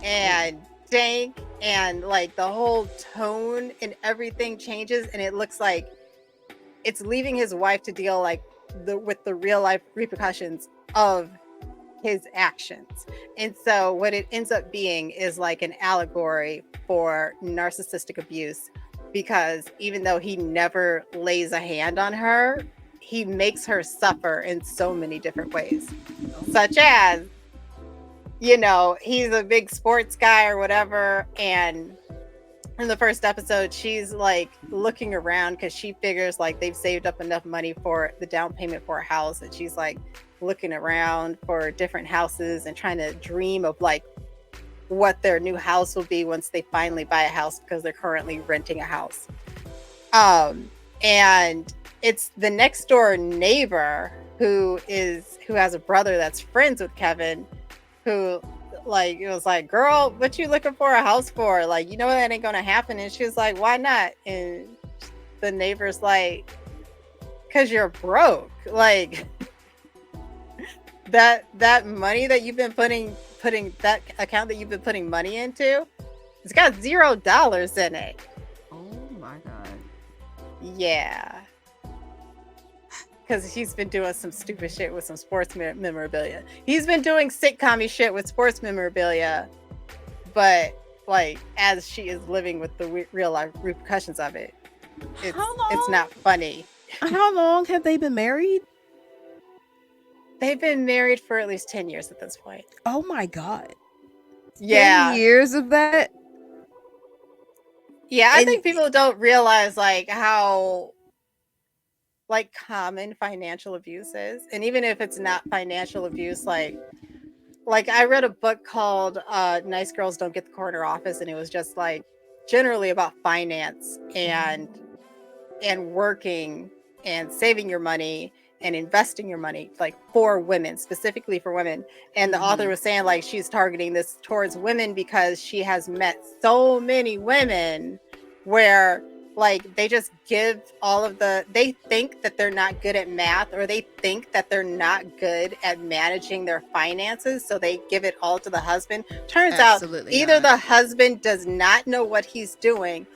S2: and dank, and like the whole tone and everything changes, and it looks like it's leaving his wife to deal like with the real life repercussions of his actions. And so what it ends up being is like an allegory for narcissistic abuse, because even though he never lays a hand on her, he makes her suffer in so many different ways, such as, you know, he's a big sports guy or whatever, and in the first episode she's like looking around because she figures like they've saved up enough money for the down payment for a house, and she's like looking around for different houses and trying to dream of like what their new house will be once they finally buy a house, because they're currently renting a house. And it's the next door neighbor who has a brother that's friends with Kevin, who like it was like, girl, what you looking for a house for? Like, you know that ain't gonna happen. And she was like, why not? And the neighbor's like, because you're broke. Like that money that you've been putting that account that you've been putting money into, it's got $0 in it.
S3: Oh my god.
S2: Yeah. Because he's been doing some stupid shit with some sports memorabilia. He's been doing sitcom-y shit with sports memorabilia, but like as she is living with the real life repercussions of it, it's not funny.
S3: How long have they been married?
S2: They've been married for at least 10 years at this point.
S3: Oh my god.
S2: Yeah.
S3: 10 years of that?
S2: Yeah, I think people don't realize like how like common financial abuse is. And even if it's not financial abuse, like I read a book called Nice Girls Don't Get the Corner Office, and it was just like generally about finance and working and saving your money and investing your money, like for women, specifically for women. And the author was saying like she's targeting this towards women because she has met so many women where like they just give all of they think that they're not good at math, or they think that they're not good at managing their finances, so they give it all to the husband. Turns
S3: Absolutely
S2: out either
S3: not.
S2: the husband does not know what he's doing,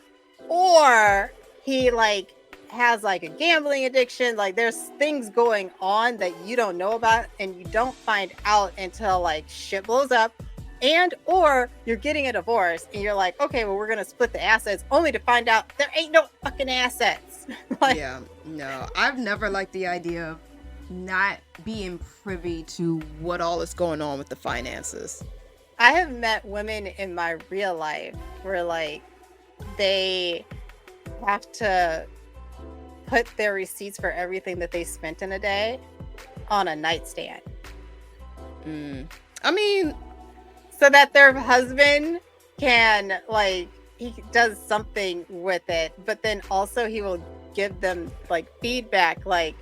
S2: or he like has like a gambling addiction. Like there's things going on that you don't know about, and you don't find out until like shit blows up, and or you're getting a divorce and you're like, okay, well, we're gonna split the assets, only to find out there ain't no fucking assets. Like,
S3: Yeah, no, I've never liked the idea of not being privy to what all is going on with the finances.
S2: I have met women in my real life where like they have to put their receipts for everything that they spent in a day on a nightstand.
S3: I mean,
S2: so that their husband can like he does something with it, but then also he will give them like feedback, like,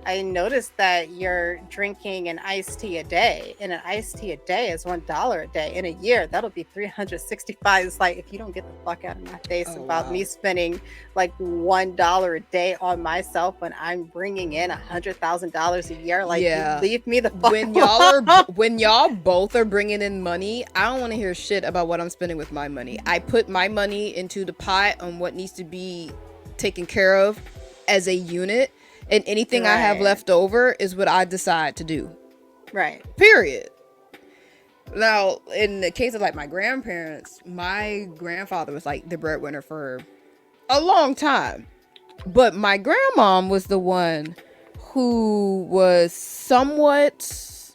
S2: I noticed that you're drinking an iced tea a day, and an iced tea a day is $1 a day. In a year, that'll be 365. It's like, if you don't get the fuck out of my face about me spending like $1 a day on myself when I'm bringing in $100,000 a year, like, you leave me the fuck alone.
S3: When y'all both are bringing in money, I don't want to hear shit about what I'm spending with my money. I put my money into the pot on what needs to be taken care of as a unit. And anything I have left over is what I decide to do.
S2: Right.
S3: Period. Now, in the case of like my grandparents, my grandfather was like the breadwinner for a long time. But my grandmom was the one who was somewhat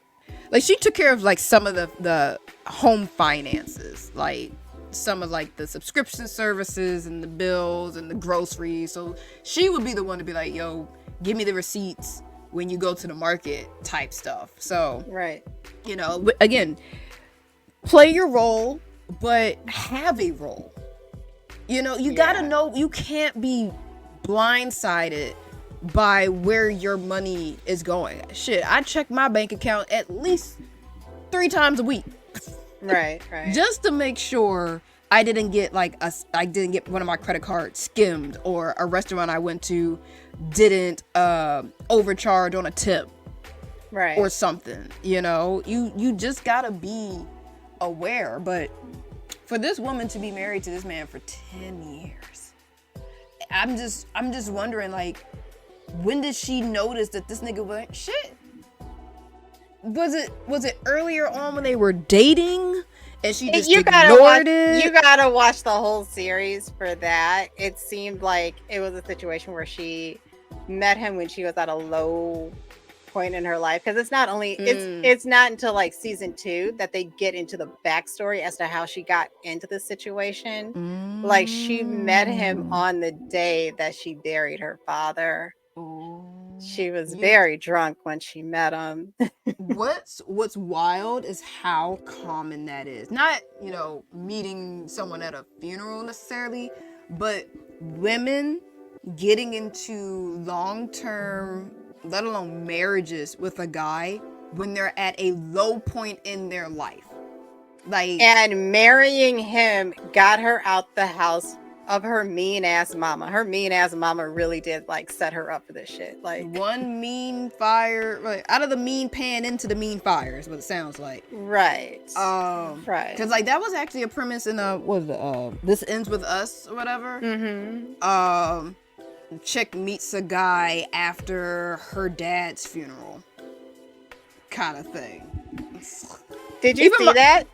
S3: like, she took care of like some of the home finances, like some of like the subscription services and the bills and the groceries. So she would be the one to be like, yo, give me the receipts when you go to the market type stuff. So,
S2: right.
S3: You know, again, play your role, but have a role. You know, you gotta know, you can't be blindsided by where your money is going. Shit, I check my bank account at least 3 times a week.
S2: Right.
S3: Just to make sure I didn't get one of my credit cards skimmed, or a restaurant I went to didn't overcharge on a tip,
S2: right,
S3: or something. You know, you just gotta be aware. But for this woman to be married to this man for 10 years, I'm just wondering, like, when did she notice that this nigga was shit? Was it earlier on when they were dating and she just ignored it?
S2: You gotta watch the whole series for that. It seemed like it was a situation where she met him when she was at a low point in her life, because it's not only it's not until like season 2 that they get into the backstory as to how she got into the situation. Like, she met him on the day that she buried her father. She was very drunk when she met him.
S3: What's wild is how common that is. Not, you know, meeting someone at a funeral necessarily, but women getting into long-term, let alone marriages, with a guy when they're at a low point in their life. Like,
S2: and marrying him got her out the house of her mean ass mama. Her mean ass mama really did like set her up for this shit. Like, one mean fire,
S3: like, out of the mean pan into the mean fire is what it sounds like.
S2: Right.
S3: Right. Because like that was actually a premise in This Ends With Us or whatever. Chick meets a guy after her dad's funeral, kind of thing.
S2: Did you see that?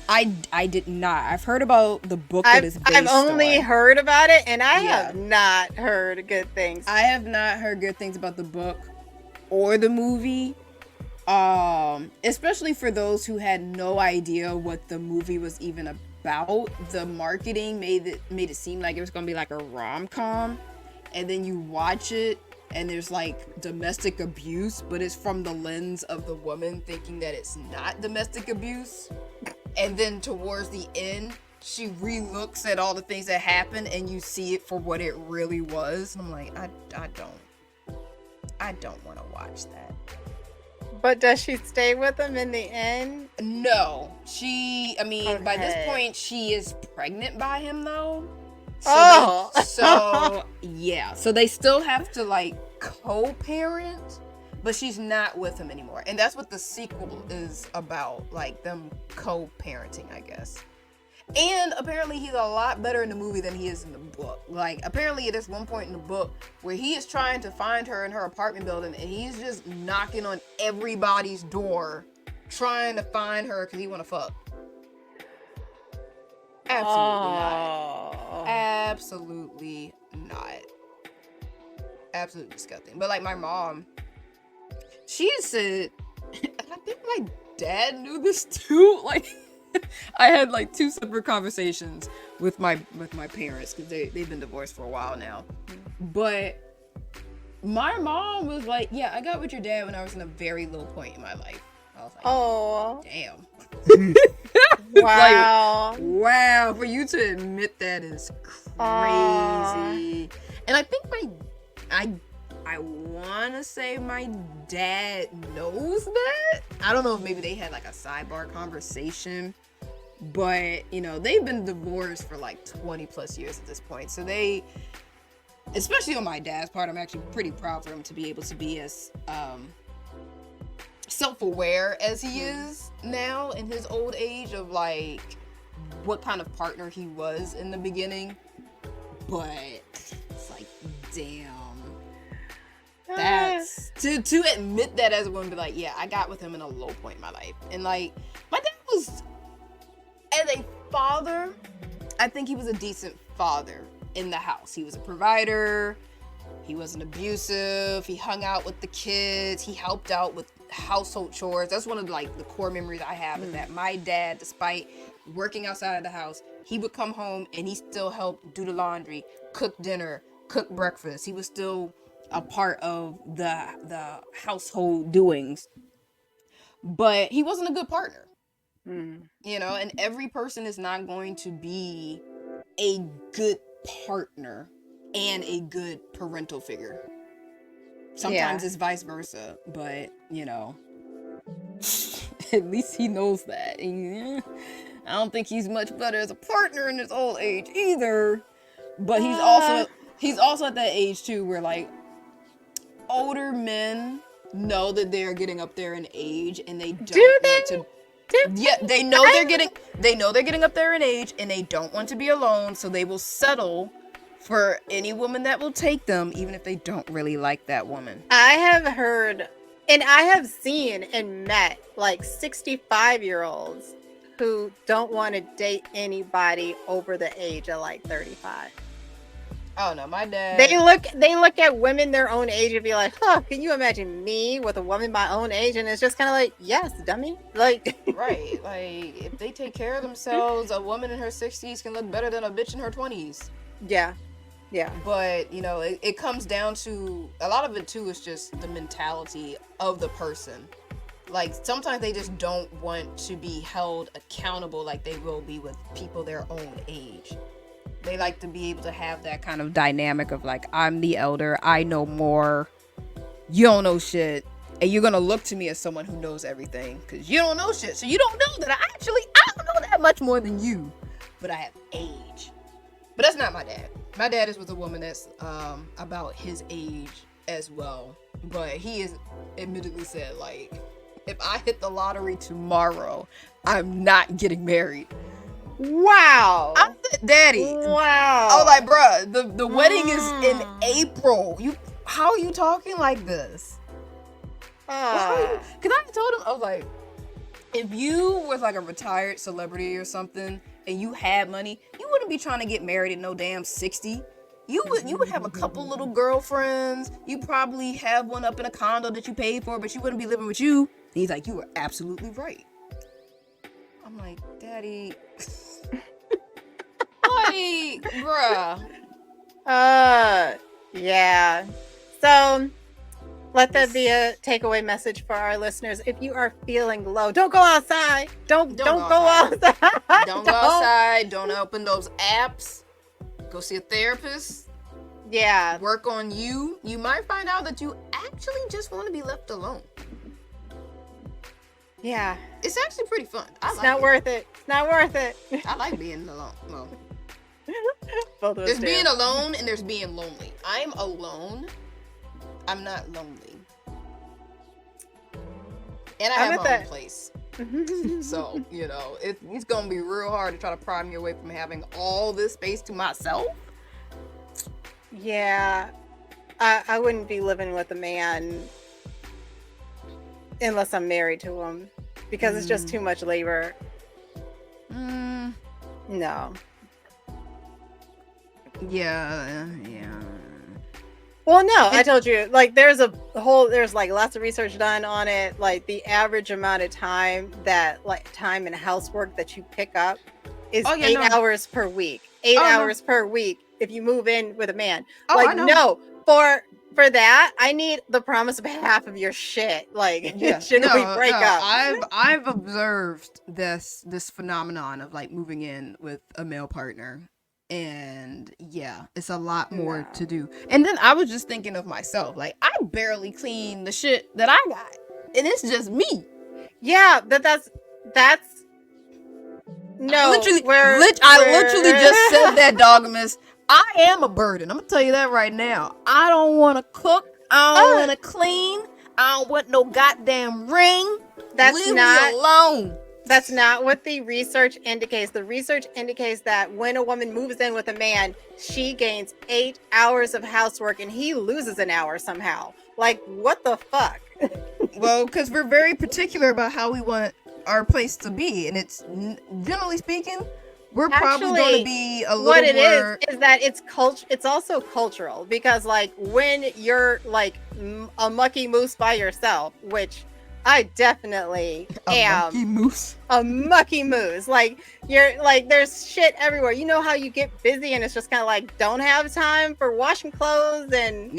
S3: I did not. I've heard about the book that is based
S2: I've only
S3: on.
S2: heard about it, and I have not heard good things.
S3: I have not heard good things about the book or the movie. Especially for those who had no idea what the movie was even about. The marketing made it seem like it was gonna be like a rom-com, and then you watch it and there's like domestic abuse, but it's from the lens of the woman thinking that it's not domestic abuse. And then towards the end, she re-looks at all the things that happened and you see it for what it really was. And I'm like, I don't want to watch that.
S2: But does she stay with him in the end?
S3: No. By this point, she is pregnant by him though. So yeah. So they still have to like co-parent, but she's not with him anymore. And that's what the sequel is about, like them co-parenting, I guess. And apparently he's a lot better in the movie than he is in the book. Like, apparently there's one point in the book where he is trying to find her in her apartment building, and he's just knocking on everybody's door trying to find her because he want to fuck. Absolutely not. Absolutely not. Absolutely disgusting. But like my mom, she said, and I think my dad knew this too. Like, I had like 2 separate conversations with my parents because they've been divorced for a while now. But my mom was like, "Yeah, I got with your dad when I was in a very low point in my life." I was like,
S2: "Oh,
S3: damn."
S2: Wow.
S3: Like, wow, for you to admit that is crazy. And I think I want to say my dad knows that. I don't know if maybe they had like a sidebar conversation, but you know, they've been divorced for like 20 plus years at this point. So they, especially on my dad's part, I'm actually pretty proud for him to be able to be as self-aware as he is now in his old age of like what kind of partner he was in the beginning. But it's like, damn, that's to admit that as a woman, be like, yeah, I got with him in a low point in my life. And like, my dad was, as a father, I think he was a decent father in the house. He was a provider, he wasn't abusive, he hung out with the kids, he helped out with household chores. That's one of like the core memories I have is that my dad, despite working outside of the house, he would come home and he still helped do the laundry, cook dinner, cook breakfast. He was still a part of the household doings, but he wasn't a good partner. You know, and every person is not going to be a good partner and a good parental figure. Sometimes it's vice versa, but you know, at least he knows that. And, I don't think he's much better as a partner in his old age either. But he's also at that age too where like older men know that they're getting up there in age and they don't want to. Yeah, they know they're getting up there in age and they don't want to be alone, so they will settle for any woman that will take them, even if they don't really like that woman.
S2: I have heard and I have seen and met like 65-year-olds who don't want to date anybody over the age of like 35.
S1: Oh no, my dad.
S2: They look at women their own age and be like, "Huh, can you imagine me with a woman my own age?" And it's just kind of like, "Yes, dummy." Like,
S1: right, like if they take care of themselves, a woman in her 60s can look better than a bitch in her 20s.
S2: Yeah.
S1: But you know, it comes down to a lot of it too is just the mentality of the person. Like sometimes they just don't want to be held accountable like they will be with people their own age. They like to be able to have that kind of dynamic of like, I'm the elder, I know more, you don't know shit, and you're gonna look to me as someone who knows everything because you don't know shit. So you don't know that I don't know that much more than you, but I have age. But that's not my dad. My dad is with a woman that's about his age as well. But he has admittedly said, like, if I hit the lottery tomorrow, I'm not getting married.
S2: Wow.
S1: I said, Daddy.
S2: Wow.
S1: I was like, bruh, the wedding is in April. How are you talking like this? Because I told him, I was like, if you was like a retired celebrity or something and you had money, you wouldn't be trying to get married at no damn 60. You would have a couple little girlfriends. You probably have one up in a condo that you paid for, but she wouldn't be living with you. And he's like, you were absolutely right. I'm like, Daddy, like, bruh.
S2: Yeah. So let that be a takeaway message for our listeners. If you are feeling low, don't go outside. Don't go outside.
S1: Don't go outside. Don't open those apps. Go see a therapist.
S2: Yeah.
S1: Work on you. You might find out that you actually just want to be left alone.
S2: Yeah.
S1: It's actually pretty fun.
S2: It's not worth it. It's not worth it.
S1: I like being alone. Well,
S2: Both of us
S1: There's
S2: do.
S1: being alone and there's being lonely. I'm alone. I'm not lonely. And I
S2: I'm
S1: have
S2: at
S1: my own
S2: that.
S1: place. So, you know, it's going to be real hard to try to pry me away from having all this space to myself.
S2: Yeah, I wouldn't be living with a man unless I'm married to him because it's just too much labor.
S1: Mm,
S2: No.
S1: yeah.
S2: Well, no, I told you, like, there's like lots of research done on it. Like, the average amount of time time and housework that you pick up is 8 hours per week. 8 hours per week if you move in with a man.
S1: I know.
S2: No, for that, I need the promise of half of your shit. Like,
S1: Yeah.
S2: should we break up?
S1: I've observed this phenomenon of like moving in with a male partner. And yeah, it's a lot more to do. And then I was just thinking of myself, like I barely clean the shit that I got, and it's just me.
S2: Yeah, that's no.
S1: I literally just said that, Dogmas. I am a burden. I'm gonna tell you that right now. I don't want to cook. I don't want to clean. I don't want no goddamn ring. Leave me alone.
S2: That's not what the research indicates. The research indicates that when a woman moves in with a man, she gains 8 hours of housework and he loses an hour somehow. Like, what the fuck?
S1: Well, because we're very particular about how we want our place to be. And it's, generally speaking, we're probably going to be a little more... What it
S2: is that it's also cultural. Because, like, when you're, like, a mucky moose by yourself, which... I definitely am a mucky moose. Like, you're like, there's shit everywhere. You know how you get busy and it's just kind of like, don't have time for washing clothes and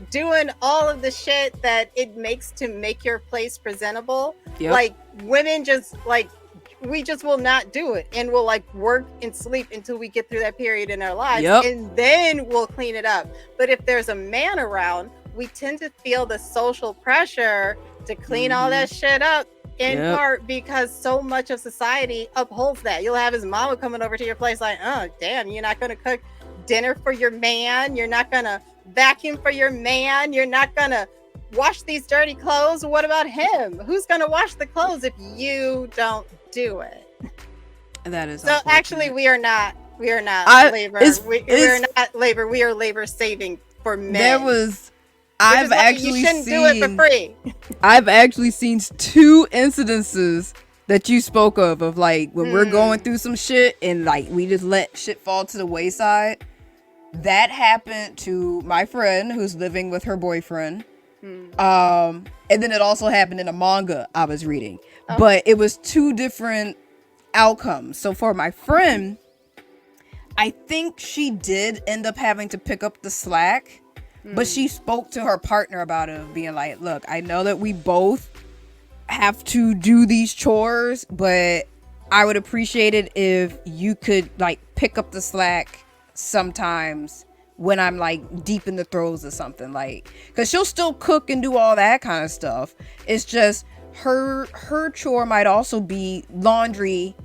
S2: doing all of the shit that it makes to make your place presentable. Like, women just like, we just will not do it, and we'll like work and sleep until we get through that period in our lives, and then we'll clean it up. But if there's a man around, we tend to feel the social pressure to clean all that shit up, in part because so much of society upholds that. You'll have his mama coming over to your place like, oh damn, you're not gonna cook dinner for your man, you're not gonna vacuum for your man, you're not gonna wash these dirty clothes. What about him? Who's gonna wash the clothes if you don't do it?
S1: That is
S2: so actually we are not labor. We're not labor. We are labor saving for men.
S3: I've actually seen, do it for free. I've actually seen 2 incidences that you spoke of like when we're going through some shit and like we just let shit fall to the wayside. That happened to my friend who's living with her boyfriend. And then it also happened in a manga I was reading. But it was 2 different outcomes. So for my friend, I think she did end up having to pick up the slack. But she spoke to her partner about it, being like, look, I know that we both have to do these chores, but I would appreciate it if you could like pick up the slack sometimes when I'm like deep in the throes of something, like, because she'll still cook and do all that kind of stuff. It's just her chore might also be laundry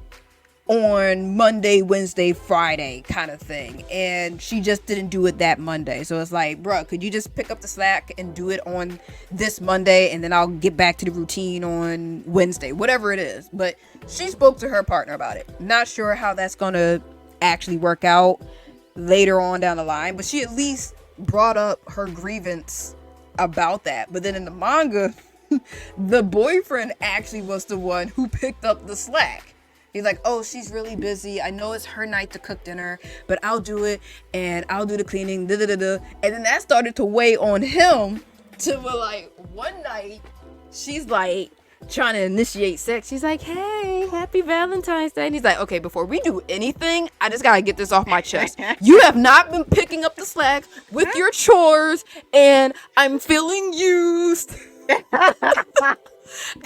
S3: on Monday, Wednesday, Friday kind of thing, and she just didn't do it that Monday. So it's like, bro, could you just pick up the slack and do it on this Monday, and then I'll get back to the routine on Wednesday, whatever it is. But she spoke to her partner about it. Not sure how that's gonna actually work out later on down the line, but she at least brought up her grievance about that. But then in the manga, the boyfriend actually was the one who picked up the slack. He's like, oh, she's really busy. I know it's her night to cook dinner, but I'll do it, and I'll do the cleaning, And then that started to weigh on him to like, one night, she's like trying to initiate sex. She's like, hey, happy Valentine's Day. And he's like, okay, before we do anything, I just gotta get this off my chest. You have not been picking up the slack with your chores, and I'm feeling used.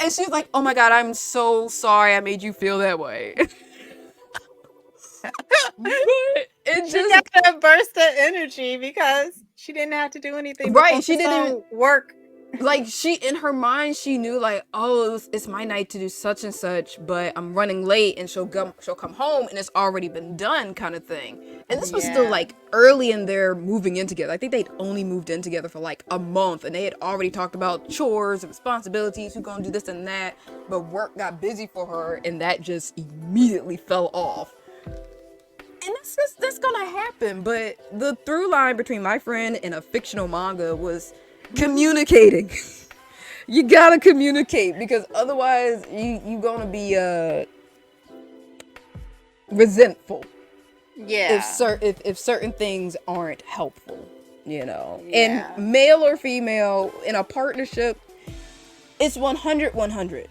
S3: And she's like, oh my god, I'm so sorry I made you feel that way. But
S2: she got a burst of energy because she didn't have to do anything.
S1: Right, she didn't
S2: work
S3: like she in her mind she knew like, oh, it's my night to do such and such, but I'm running late and she'll come home and it's already been done kind of thing. And this was still
S2: Yeah.
S3: like early in their moving in together. I think they'd only moved in together for like a month and they had already talked about chores and responsibilities, who's gonna do this and that, but work got busy for her and that just immediately fell off. And that's gonna happen, but the through line between my friend and a fictional manga was communicating. You gotta communicate because otherwise you gonna be resentful
S2: Yeah.
S3: if certain things aren't helpful, you know.
S2: Yeah.
S3: And male or female in a partnership, it's 100-100.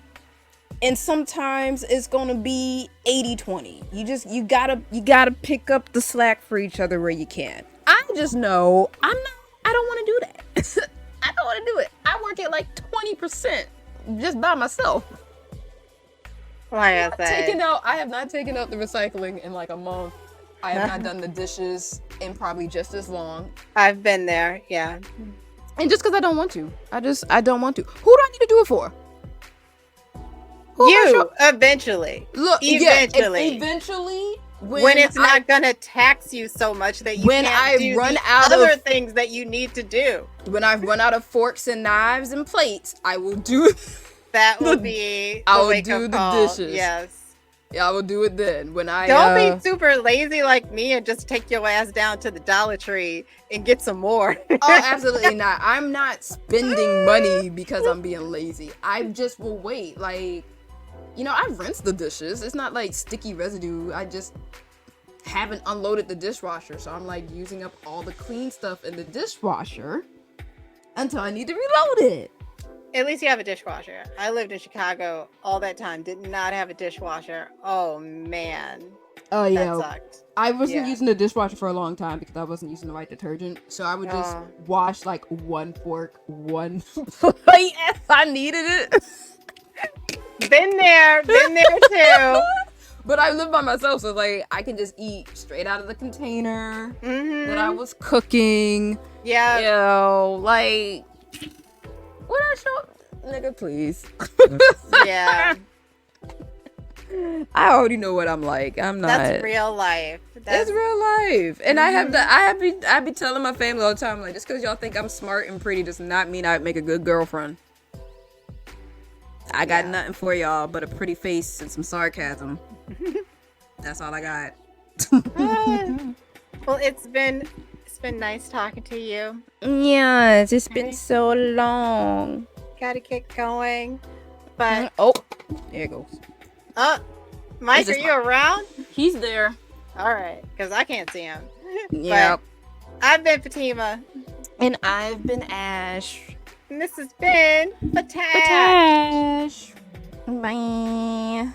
S3: And sometimes it's gonna be 80-20. You gotta pick up the slack for each other where you can. I just know I don't want to do that. I don't want to do it. I work at like 20% just by myself.
S2: Like I said.
S3: I have not taken out the recycling in like a month. I have not done the dishes in probably just as long.
S2: I've been there, yeah.
S3: And just because I don't want to. I don't want to. Who do I need to do it for?
S2: You, eventually.
S3: Look,
S2: eventually.
S3: Yeah, eventually.
S2: When it's not gonna tax you so much that you can't do the other things that you need to do.
S3: When I run out of forks and knives and plates, I will do
S2: that. Will be
S3: I will do the dishes.
S2: Yes.
S3: Yeah, I will do it then. When I
S2: don't be super lazy like me and just take your ass down to the Dollar Tree and get some more.
S3: Oh, absolutely not. I'm not spending money because I'm being lazy. I just will wait. Like, you know, I rinse the dishes. It's not like sticky residue. I just haven't unloaded the dishwasher. So I'm like using up all the clean stuff in the dishwasher until I need to reload it.
S2: At least you have a dishwasher. I lived in Chicago all that time. Did not have a dishwasher. Oh, man.
S3: Oh, yeah.
S2: That sucked.
S3: I wasn't using the dishwasher for a long time because I wasn't using the right detergent. So I would just wash like one fork, one plate if I needed it.
S2: Been there too.
S3: But I live by myself, so like I can just eat straight out of the container that I was cooking.
S2: Yeah.
S3: You know, like what I show, nigga, please.
S2: Yeah.
S3: I already know what I'm like. I'm not.
S2: That's real life.
S3: That's real life, and I be telling my family all the time, like, just because y'all think I'm smart and pretty does not mean I'd make a good girlfriend. I got nothing for y'all but a pretty face and some sarcasm. That's all I got.
S2: Well, it's been nice talking to you.
S3: Yes, it's been so long.
S2: Gotta get going. But
S3: oh, there it goes.
S2: Mike, are you around?
S3: He's there.
S2: All right, because I can't see him.
S3: Yeah.
S2: I've been Fatima.
S3: And I've been Ash.
S2: And this has been Fatash.
S3: Bye.